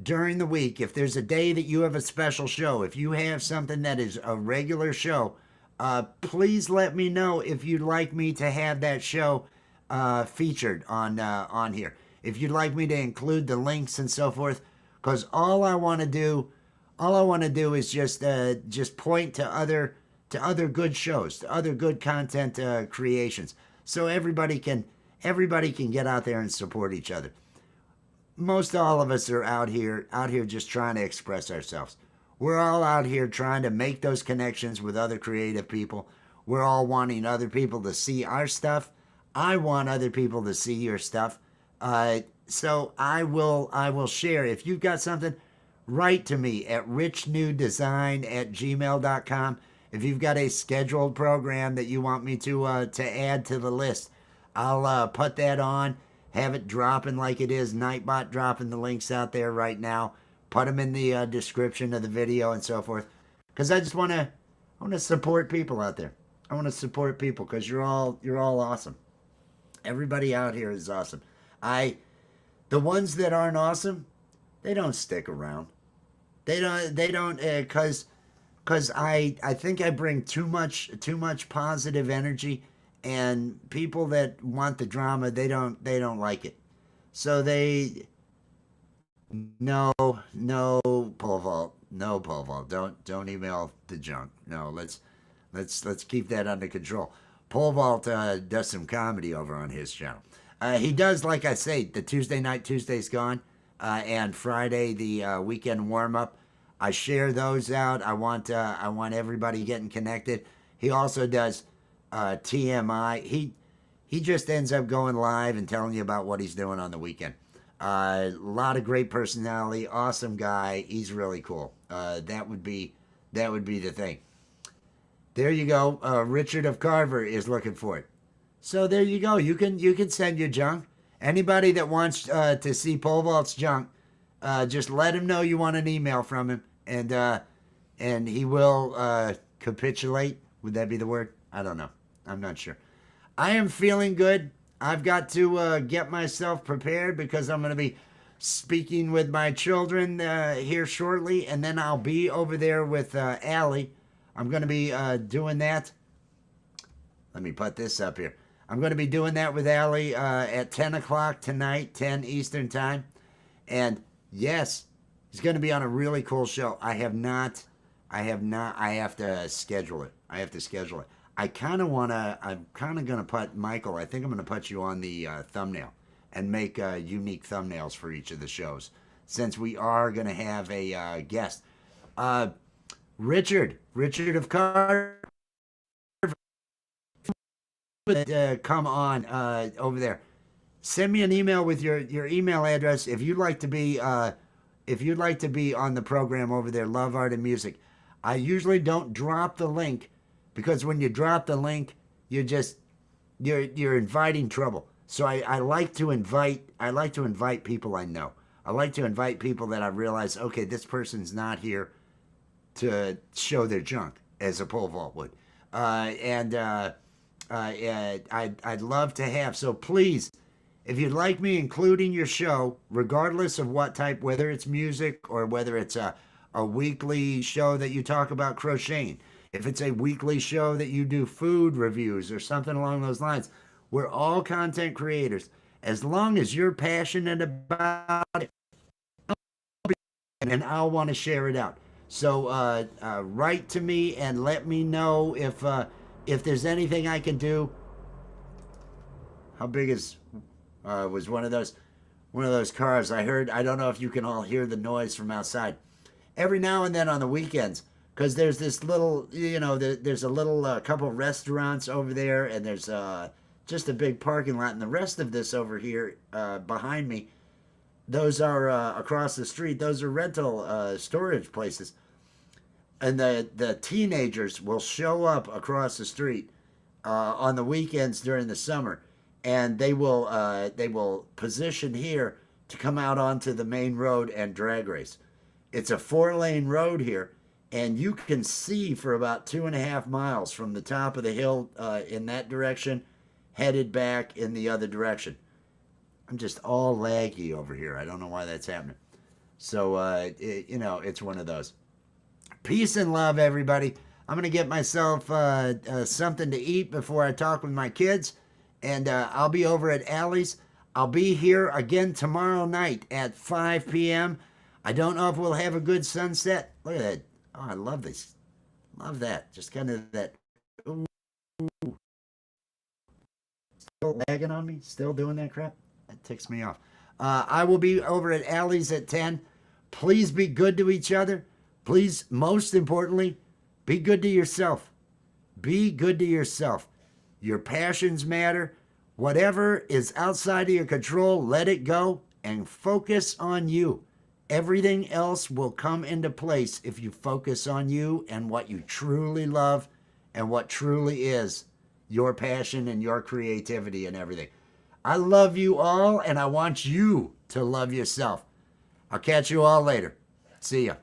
during the week, if there's a day that you have a special show, if you have something that is a regular show, please let me know if you'd like me to have that show featured on here. If you'd like me to include the links and so forth, because all I want to do is just point to other good shows, to other good content creations, so everybody can get out there and support each other. Most all of us are out here just trying to express ourselves. We're all out here trying to make those connections with other creative people. We're all wanting other people to see our stuff. I want other people to see your stuff. So I will share. If you've got something, write to me at richnewdesign@gmail.com. If you've got a scheduled program that you want me to add to the list, I'll put that on. Have it dropping like it is. Nightbot dropping the links out there right now. Put them in the description of the video and so forth. Because I just want to support people out there. I want to support people because you're all awesome. Everybody out here is awesome. The ones that aren't awesome, they don't stick around. They don't because I think I bring too much positive energy. And people that want the drama, they don't like it. So no pole vault, don't email the junk. No, let's keep that under control. Pole vault does some comedy over on his channel. He does, like I say, the Tuesday's gone, and Friday the weekend warm up. I share those out. I want everybody getting connected. He also does TMI. He just ends up going live and telling you about what he's doing on the weekend. A lot of great personality, awesome guy. He's really cool. That would be the thing. There you go. Richard of Carver is looking for it. So there you go. You can send your junk. Anybody that wants to see Pole Vault's junk, just let him know you want an email from him, and he will capitulate. Would that be the word? I don't know. I'm not sure. I am feeling good. I've got to get myself prepared because I'm going to be speaking with my children here shortly, and then I'll be over there with Allie. I'm going to be doing that. Let me put this up here. I'm going to be doing that with Allie at 10 o'clock tonight, 10 Eastern time. And yes, he's going to be on a really cool show. I have to schedule it. I'm kind of going to put, Michael, I think I'm going to put you on the thumbnail and make unique thumbnails for each of the shows, since we are going to have a guest. Richard of Carver, come on over there. Send me an email with your email address if you'd like to be on the program over there, Love, Art, and Music. I usually don't drop the link, because when you drop the link, you're inviting trouble. So I like to invite people I know. I like to invite people that I realize, okay, this person's not here to show their junk, as a pole vault would. I'd love to have. So please, if you'd like me including your show, regardless of what type, whether it's music or whether it's a weekly show that you talk about crocheting, if it's a weekly show that you do food reviews or something along those lines, we're all content creators. As long as you're passionate about it, and I'll want to share it out. So write to me and let me know if there's anything I can do. How big was one of those cars? I don't know if you can all hear the noise from outside. Every now and then on the weekends, because there's this little, there's a little couple restaurants over there, and there's just a big parking lot, and the rest of this over here behind me, those are across the street. Those are rental storage places, and the teenagers will show up across the street on the weekends during the summer, and they will position here to come out onto the main road and drag race. It's a 4-lane road here, and you can see for about 2.5 miles from the top of the hill in that direction, headed back in the other direction. I'm just all laggy over here. I don't know why that's happening. So, it's one of those. Peace and love, everybody. I'm going to get myself something to eat before I talk with my kids. And I'll be over at Allie's. I'll be here again tomorrow night at 5 p.m. I don't know if we'll have a good sunset. Look at that. Oh, I love this. Love that. Just kind of that. Ooh. Still lagging on me? Still doing that crap? That ticks me off. I will be over at Allie's at 10. Please be good to each other. Please, most importantly, be good to yourself. Be good to yourself. Your passions matter. Whatever is outside of your control, let it go and focus on you. Everything else will come into place if you focus on you and what you truly love and what truly is your passion and your creativity and everything. I love you all, and I want you to love yourself. I'll catch you all later. See ya.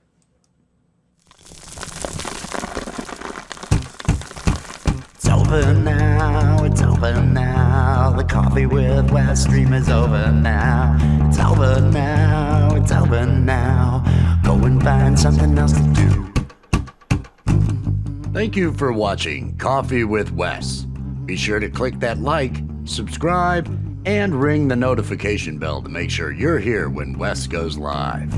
It's over now, it's over now. The Coffee with Wes stream is over now. It's over now, it's over now. Go and find something else to do. Thank you for watching Coffee with Wes. Be sure to click that like, subscribe, and ring the notification bell to make sure you're here when Wes goes live.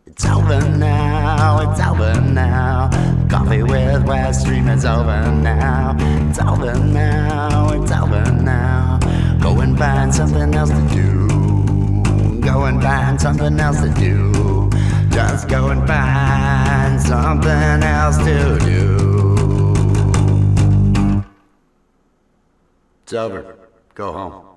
It's over now, it's over now. Coffee with Wes stream is over now. It's over now, it's over now. Go and find something else to do. Go and find something else to do. Just go and find something else to do. It's over. Go home.